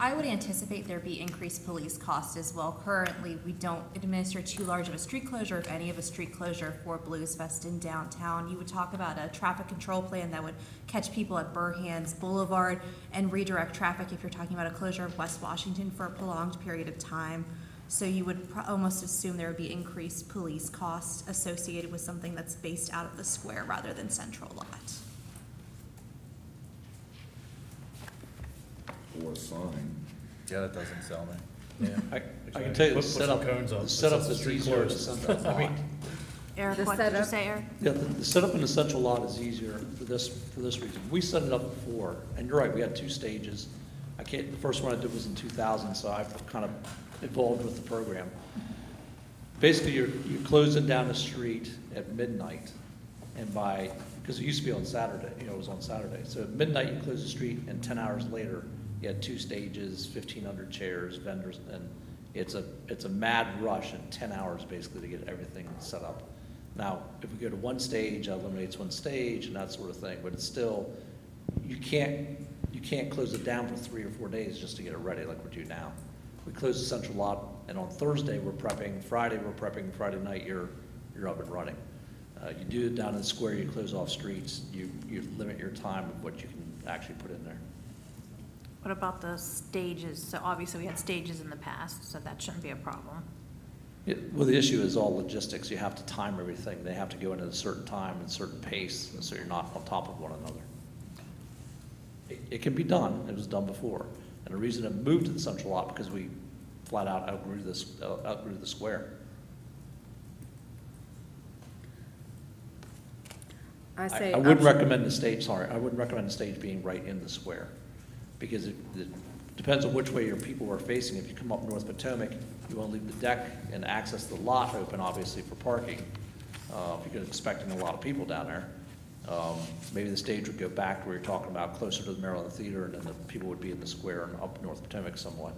I would anticipate there be increased police costs as well. Currently, we don't administer too large of a street closure, if any of a street closure for Blues Fest in downtown. You would talk about a traffic control plan that would catch people at Burhan's Boulevard and redirect traffic if you're talking about a closure of West Washington for a prolonged period of time. So you would almost assume there would be increased police costs associated with something that's based out of the square rather than central lot. Or a sign. Yeah, that doesn't sell me. Yeah. I can tell you, the Put some setup, cones up. the setup That's the is street easier to closed. send that lot. Eric, The what did you setup- say, Eric? Yeah, the setup in the central lot is easier for this reason. We set it up before, and you're right, we had 2 stages. The first one I did was in 2000, so I've kind of evolved with the program. Basically, you're closing down the street at midnight, and because it used to be on Saturday, it was on Saturday. So at midnight, you close the street, and 10 hours later, you had 2 stages, 1,500 chairs, vendors, and it's a mad rush in 10 hours basically to get everything set up. Now, if we go to 1 stage, that eliminates 1 stage and that sort of thing, but it's still, you can't close it down for 3 or 4 days just to get it ready like we do now. We close the central lot, and on Thursday, we're prepping, Friday night, you're up and running. You do it down in the square, you close off streets, you limit your time of what you can actually put in there. What about the stages? So obviously, we had stages in the past, so that shouldn't be a problem. Well, the issue is all logistics. You have to time everything. They have to go in at a certain time and a certain pace, so you're not on top of one another. It can be done. It was done before. And the reason it moved to the central lot, because we flat out outgrew the square. I wouldn't recommend the stage, I wouldn't recommend the stage being right in the square, because it depends on which way your people are facing. If you come up North Potomac, you want to leave the deck and access the lot open, obviously, for parking. If you're expecting a lot of people down there, maybe the stage would go back where you're talking about closer to the Maryland Theater, and then the people would be in the square and up North Potomac somewhat.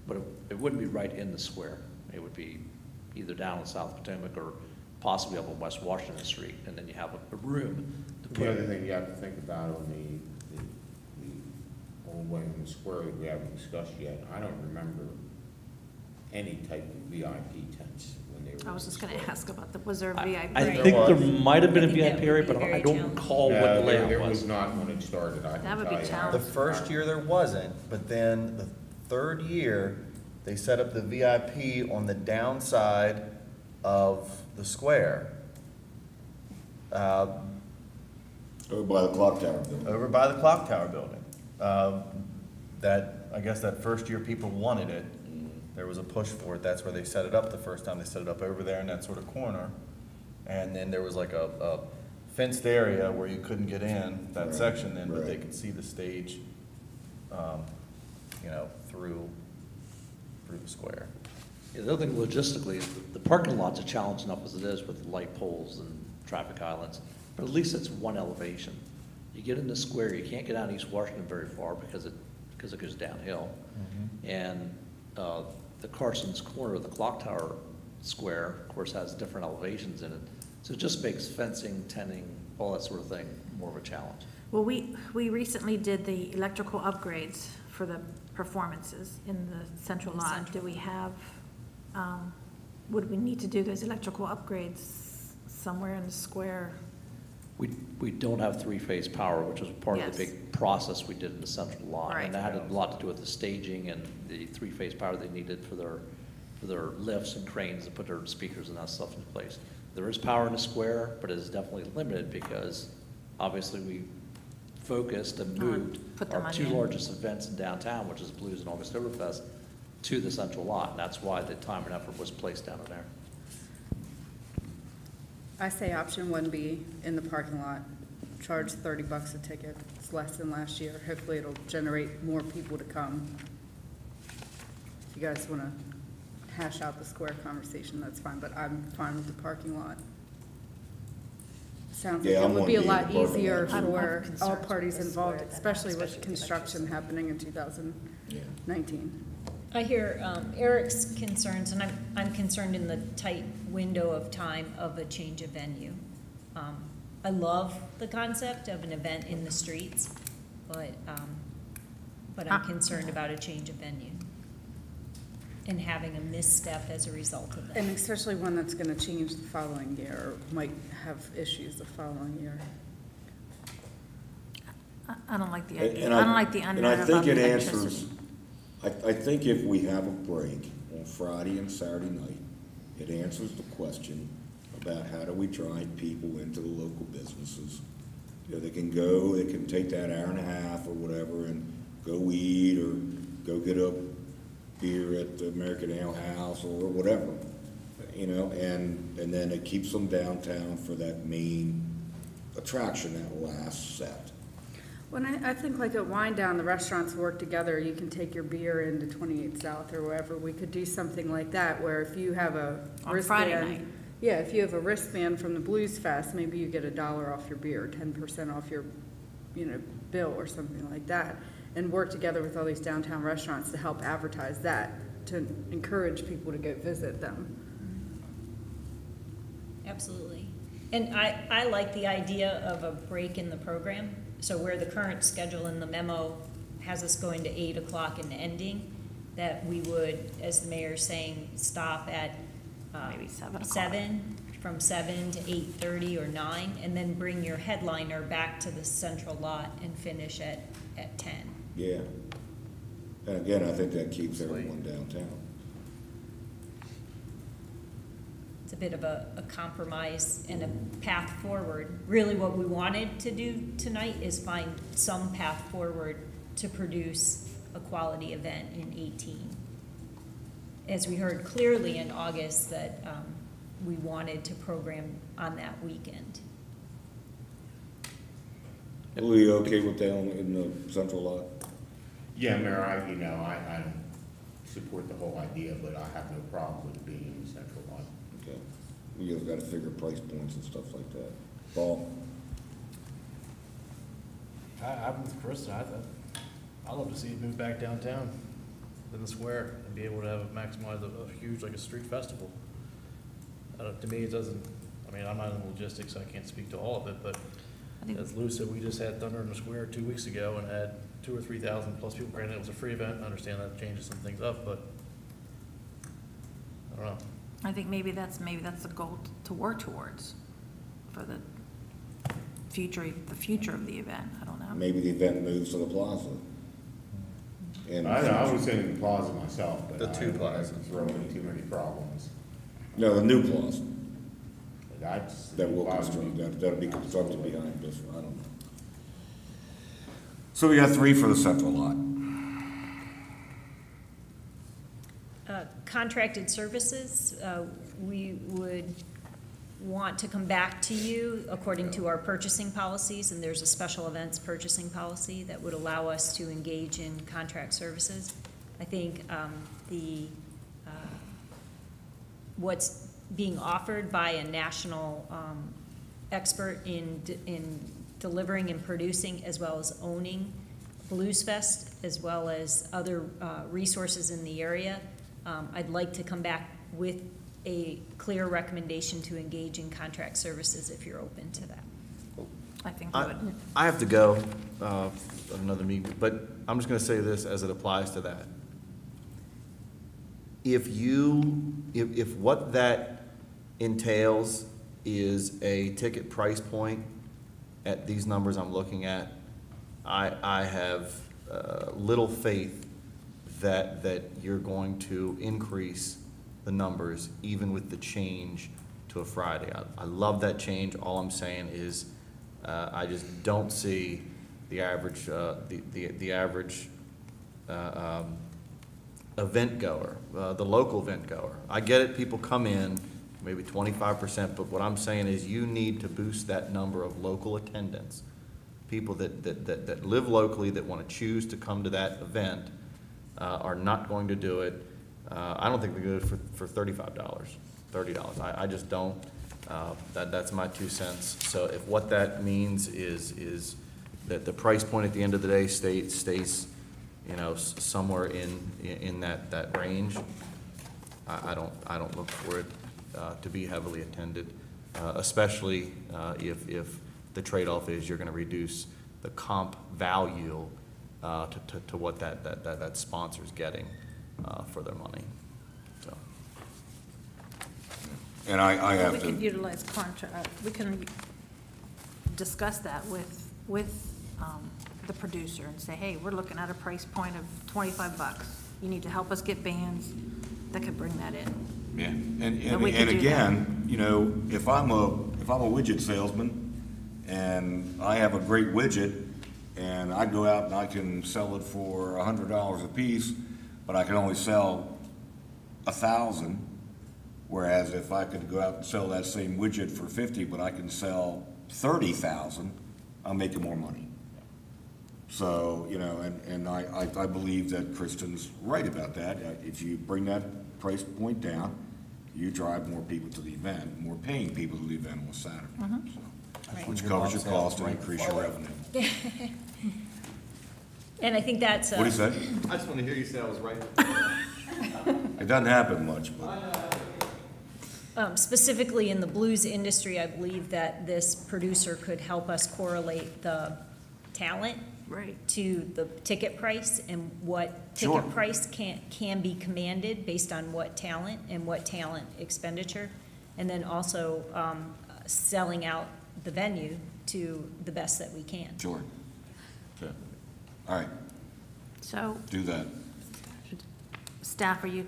But it wouldn't be right in the square. It would be either down in South Potomac or possibly up on West Washington Street, and then you have a room to put. The other thing you have to think about on the old way in the square that we haven't discussed yet, I don't remember any type of VIP tents when they were. I was in just the gonna square. ask about the, was there a VIP? I Right. think there was. might have been a I think that VIP area, would be but I very don't challenging. recall what No, the layout there was. was not when it started, I can That would tell be you. challenging. The first year there wasn't, but then the 3rd year, they set up the VIP on the downside of the square. Over by the clock tower building. Over by the clock tower building. I guess that first year people wanted it. There was a push for it. That's where they set it up the first time. They set it up over there in that sort of corner. And then there was like a fenced area where you couldn't get in, that Right, section then, but they right. could see the stage, through the square. Yeah, the other thing logistically is the parking lot's a challenge enough as it is with light poles and traffic islands, but at least it's one elevation. You get in the square, you can't get out East Washington very far because it goes downhill. And the Carson's Corner, the clock tower square, of course, has different elevations in it. So it just makes fencing, tenting, all that sort of thing more of a challenge. Well, we recently did the electrical upgrades for the performances in the central lot. Do we have, would we need to do those electrical upgrades somewhere in the square? We don't have 3-phase power, which was part of Yes. the big process we did in the central lot. Right. And that had a lot to do with the staging and the 3-phase power they needed for their lifts and cranes to put their speakers and that stuff in place. There is power in the square, but it is definitely limited because obviously we focused and moved put the our money 2 in. largest events in downtown, which is Blues and August Oktoberfest, to the central lot. And that's why the time and effort was placed down in there. I say option 1B in the parking lot, charge $30 a ticket. It's less than last year. Hopefully it'll generate more people to come. If you guys want to hash out the square conversation, that's fine, but I'm fine with the parking lot. Sounds like Yeah, it I'm would be a on the lot parking lot, easier too. I don't have for all concerns parties with the involved, square, especially with especially construction happening in 2019. I hear Eric's concerns, and I'm concerned in the tight window of time of a change of venue. I love the concept of an event in the streets, but I'm concerned about a change of venue and having a misstep as a result of that. And especially one that's gonna change the following year, or might have issues the following year. I don't like the And idea, I don't like the and unknown I about think the it electricity. answers, I think if we have a break on Friday and Saturday night, it answers the question about how do we drive people into the local businesses. You know, they can go, they can take that hour and a half or whatever and go eat or go get a beer at the American Ale House or whatever, you know, and then it keeps them downtown for that main attraction, that last set. When I think like at Wind Down, the restaurants work together, you can take your beer into 28 South or wherever, we could do something like that, where if you have a On Friday wristband. night. Yeah, if you have a wristband from the Blues Fest, maybe you get $1 off your beer, 10% off your, bill or something like that. And work together with all these downtown restaurants to help advertise that, to encourage people to go visit them. Absolutely. And I like the idea of a break in the program. So where the current schedule in the memo has us going to 8 o'clock and ending, that we would, as the mayor's saying, stop at Maybe 7 o'clock. 7, from 7 to 8:30 or 9, and then bring your headliner back to the central lot and finish at 10. Yeah. And again, I think that keeps everyone downtown. It's a bit of a compromise and a path forward. Really what we wanted to do tonight is find some path forward to produce a quality event in 18. As we heard clearly in August that we wanted to program on that weekend. Are we okay with that in the central lot? Yeah, Mayor, I don't support the whole idea, but I have no problem with it being in the central lot. Okay. We just gotta figure price points and stuff like that. Paul? I'm with Kristen. I'd love to see it move back downtown in the square and be able to have maximize a huge, like a street festival. To me, it doesn't, I'm not in logistics, so I can't speak to all of it, but I think- as Lou said, we just had Thunder in the Square 2 weeks ago and had 2,000 or 3,000 plus people. Granted, it was a free event. I understand that changes some things up, but I don't know. I think maybe that's the goal to work towards for the future of the event. I don't know. Maybe the event moves to the plaza. And I was thinking the plaza myself, but The I two don't want plazas. to throw in too many problems. no, the new plaza That's. that will construct, that'll be constructed behind this one, I don't know. So we got 3 for the central lot. Contracted services, we would want to come back to you according to our purchasing policies, and there's a special events purchasing policy that would allow us to engage in contract services. I think what's being offered by a national expert in delivering and producing as well as owning Blues Fest, as well as other resources in the area, I'd like to come back with a clear recommendation to engage in contract services if you're open to that. I think we would. I have to go, another meeting, but I'm just gonna say this as it applies to that. If what that entails is a ticket price point at these numbers I'm looking at, I have little faith that you're going to increase the numbers even with the change to a Friday. I love that change. All I'm saying is I just don't see the average event goer, the local event goer. I get it, people come in, maybe 25%, but what I'm saying is you need to boost that number of local attendance. People that live locally, that want to choose to come to that event, are not going to do it. I don't think they do it for $35, $30. I just don't. That's my 2 cents. So if what that means is that the price point at the end of the day stays, you know, somewhere in that range, I don't look for it to be heavily attended, especially if the trade-off is you're going to reduce the comp value to what that sponsor's getting for their money. So. And I have We to. can utilize we can discuss that with the producer and say, hey, we're looking at a price point of $25. You need to help us get bands that could bring that in. Yeah, And we could and do again, you know, if I'm a widget salesman and I have a great widget and I go out and I can sell it for $100 a piece, but I can only sell 1,000, whereas if I could go out and sell that same widget for 50, but I can sell 30,000, I'm making more money. So, you know, and I believe that Kristen's right about that. If you bring that price point down, you drive more people to the event, more paying people to the event on Saturday. So, which covers your cost and increase your revenue. And I think that's, What do you say? I just want to hear you say I was right. It doesn't happen much, but specifically in the blues industry, I believe that this producer could help us correlate the talent Right. to the ticket price and what Sure. ticket price can be commanded based on what talent and what talent expenditure. And then also selling out the venue to the best that we can. sure. Okay. All right, So, do that. staff, are you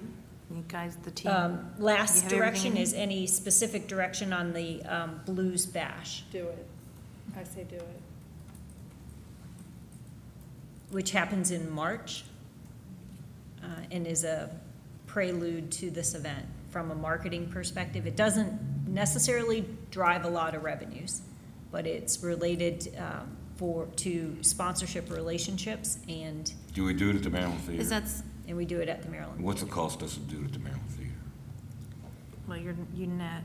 guys, the team? You Last have direction everything? is any specific direction on the blues bash, Do it. I say do it. which happens in March and is a prelude to this event from a marketing perspective. It doesn't necessarily drive a lot of revenues, but it's related to sponsorship relationships, and Do we do it at the Maryland Theater? Is that, we do it at the Maryland. What's it cost us to do it at the Maryland Theater? well, you net,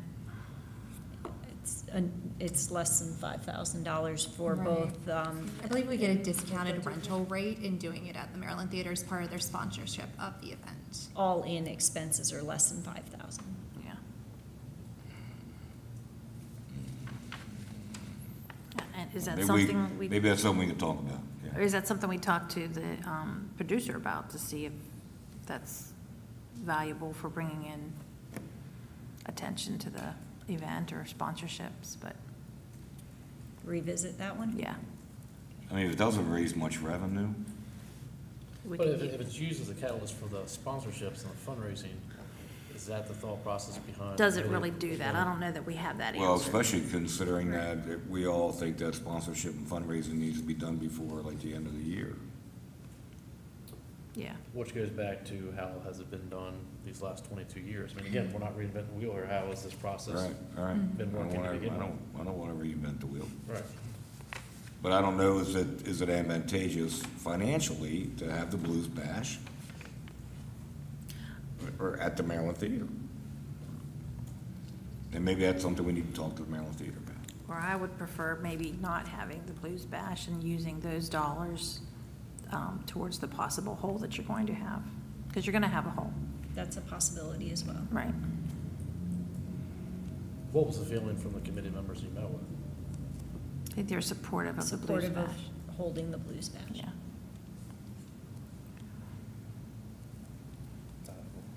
It's less than $5,000 for Right. both, I believe we get a discounted rental rate in doing it at the Maryland Theater as part of their sponsorship of the event. all-in expenses are less than $5,000. yeah. And is that something we? Maybe that's something we can talk about, Or yeah. is that something we talk to the producer about to see if that's valuable for bringing in attention to the event or sponsorships, but, Revisit that one? yeah. I mean, if it doesn't raise much revenue, we But could if it's used as a catalyst for the sponsorships and the fundraising, is that the thought process behind? Does it really do that? I don't know that we have that well, answer. especially considering that we all think that sponsorship and fundraising needs to be done before like the end of the year. Yeah, Which goes back to how has it been done these last 22 years? I mean, again, we're not reinventing the wheel here. How has this process? Right, all right. Been I don't working to wanna- begin with. I don't wanna reinvent the wheel. Right. But I don't know, is it advantageous financially to have the Blues Bash? Or at the Maryland Theater? And maybe that's something we need to talk to the Maryland Theater about. or I would prefer maybe not having the Blues Bash and using those dollars towards the possible hole that you're going to have, because you're gonna have a hole, That's a possibility as well. right? What was the feeling from the committee members you met with? I think they're supportive of the Blues Supportive of Bash. holding the blues bash. Yeah.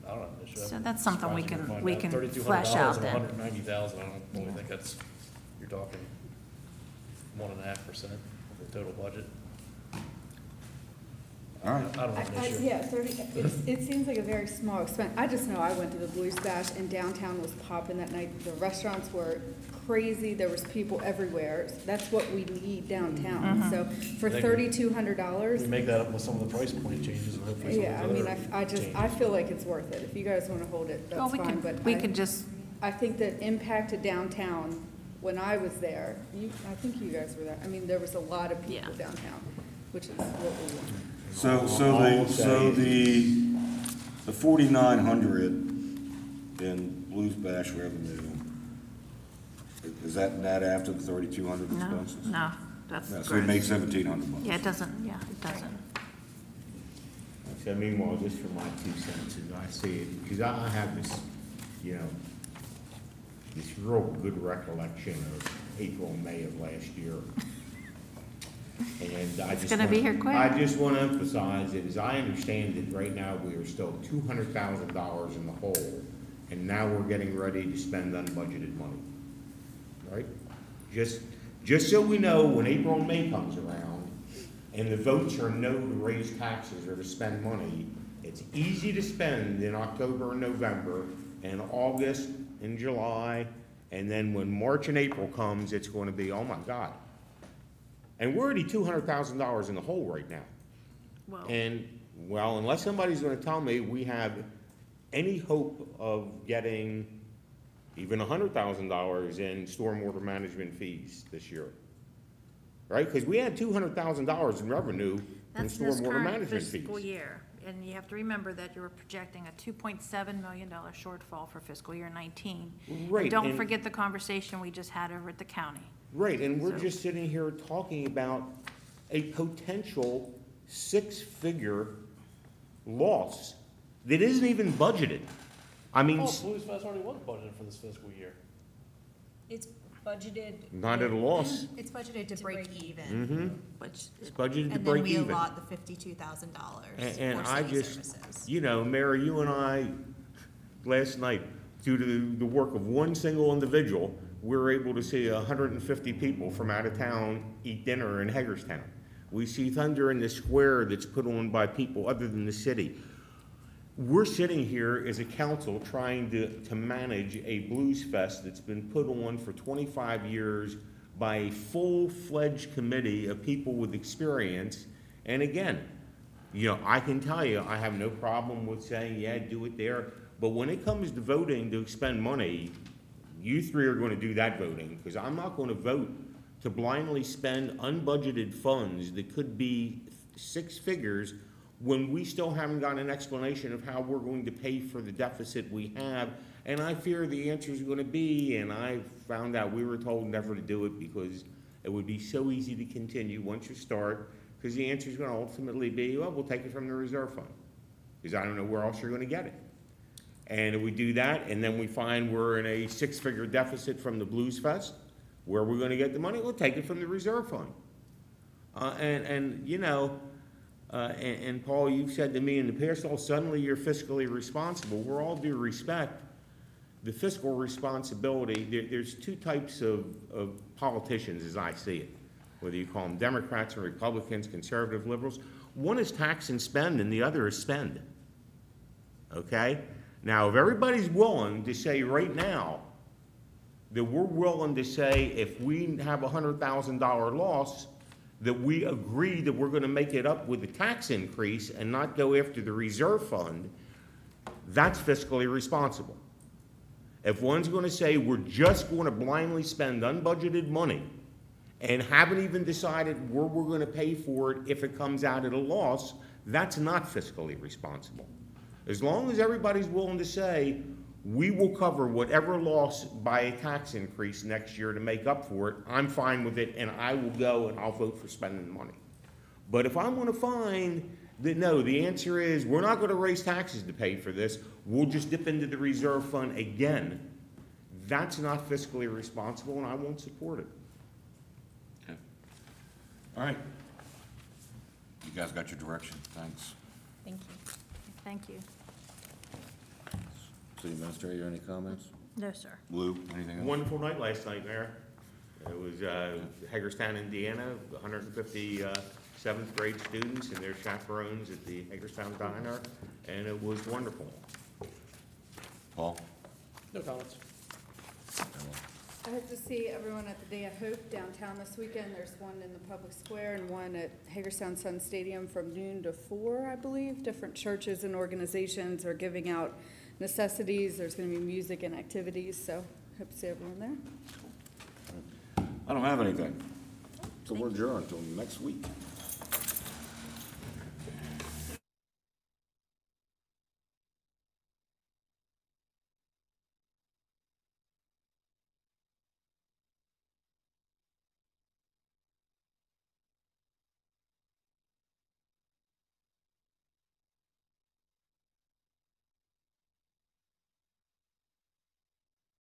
I don't have an issue. So that's something we Surprising to can- find we out can $3,200 flesh out and then. 190,000, I don't really Yeah. think that's, you're talking 1.5% of the total budget. All right. I don't have an issue. Yeah, 30, it seems like a very small expense. I just know I went to the Blues Bash and downtown was popping that night. The restaurants were crazy. There was people everywhere. That's what we need downtown. So for Thank you. $3,200. We make that up with some of the price point changes and hopefully some Yeah, I of mean, the I other just, I feel like it's worth it. If you guys wanna hold it, Well, that's fine, but we could just, I think the impact to downtown, when I was there, I think you guys were there. I mean, there was a lot of people Yeah. downtown, which is what we want. So the 4,900 in Blues Bash revenue, is that net after the 3,200 no, expenses? no, that's No, so we gross. make 1,700 bucks. Yeah, it doesn't, it doesn't. So meanwhile, just for my 2 cents, as I see it, because I have this, you know, this real good recollection of April and May of last year. And I It's just gonna be here quick. I just want to emphasize that as I understand it, right now, we are still $200,000 in the hole, and now we're getting ready to spend unbudgeted money, right? Just so we know, when April and May comes around, and the votes are no to raise taxes or to spend money, it's easy to spend in October and November, and August and July, and then when March and April comes, it's going to be, oh my God. And we're already $200,000 in the hole right now. Well, And, well, unless somebody's gonna tell me we have any hope of getting even $100,000 in stormwater management fees this year, right? Because we had $200,000 in revenue from that's this stormwater current management fees. fiscal year. And you have to remember that you were projecting a $2.7 million shortfall for fiscal year 19. Right, And don't and- forget the conversation we just had over at the county. Right, and we're So- just sitting here talking about a potential 6-figure loss that isn't even budgeted. I mean, Oh, Blues Fest already was budgeted for this fiscal year. It's budgeted. not at a loss. It's budgeted to To break break even, Mm-hmm. Which, It's budgeted to and break then we even. allot the $52,000 And for I city just, services. you know, Mary, you and I, last night, due to the work of one single individual, we were able to see 150 people from out of town eat dinner in Hagerstown. We see Thunder in the Square that's put on by people other than the city. We're sitting here as a council trying to manage a blues fest that's been put on for 25 years by a full-fledged committee of people with experience. And again, you know, I can tell you, I have no problem with saying, yeah, do it there. But when it comes to voting to expend money, you three are going to do that voting, because I'm not going to vote to blindly spend unbudgeted funds that could be 6 figures when we still haven't got an explanation of how we're going to pay for the deficit we have. And I fear the answer is going to be, and I found out we were told never to do it because it would be so easy to continue once you start, because the answer is going to ultimately be, well, we'll take it from the reserve fund, because I don't know where else you're going to get it. And if we do that, and then we find we're in a 6-figure deficit from the Blues Fest, where we're gonna get the money, we'll take it from the reserve fund. You know, and Paul, you've said to me in the past, oh, suddenly you're fiscally responsible. We're all due respect. The fiscal responsibility, there's 2 types of politicians as I see it, whether you call them Democrats or Republicans, conservative, liberals. One is tax and spend, and the other is spend. Okay? Now, if everybody's willing to say right now that we're willing to say if we have a $100,000 loss, that we agree that we're gonna make it up with the tax increase and not go after the reserve fund, that's fiscally responsible. If one's gonna say we're just gonna blindly spend unbudgeted money and haven't even decided where we're gonna pay for it if it comes out at a loss, that's not fiscally responsible. As long as everybody's willing to say, we will cover whatever loss by a tax increase next year to make up for it, I'm fine with it, and I will go and I'll vote for spending the money. But if I'm gonna find that, no, the answer is, we're not gonna raise taxes to pay for this, we'll just dip into the reserve fund again, that's not fiscally responsible, and I won't support it. Okay. All right. You guys got your direction, thanks. Thank you. thank you. City Administrator, any comments? No, sir. Lou, anything else? Wonderful night last night, Mayor. It was Hagerstown, Indiana, 150 seventh grade students and their chaperones at the Hagerstown Diner, and it was wonderful. Paul? No comments. I hope to see everyone at the Day of Hope downtown this weekend. There's one in the public square and one at Hagerstown Sun Stadium from noon to 4, I believe. Different churches and organizations are giving out necessities. There's gonna be music and activities, so hope to see everyone there. I don't have anything. So we're adjourned until next week.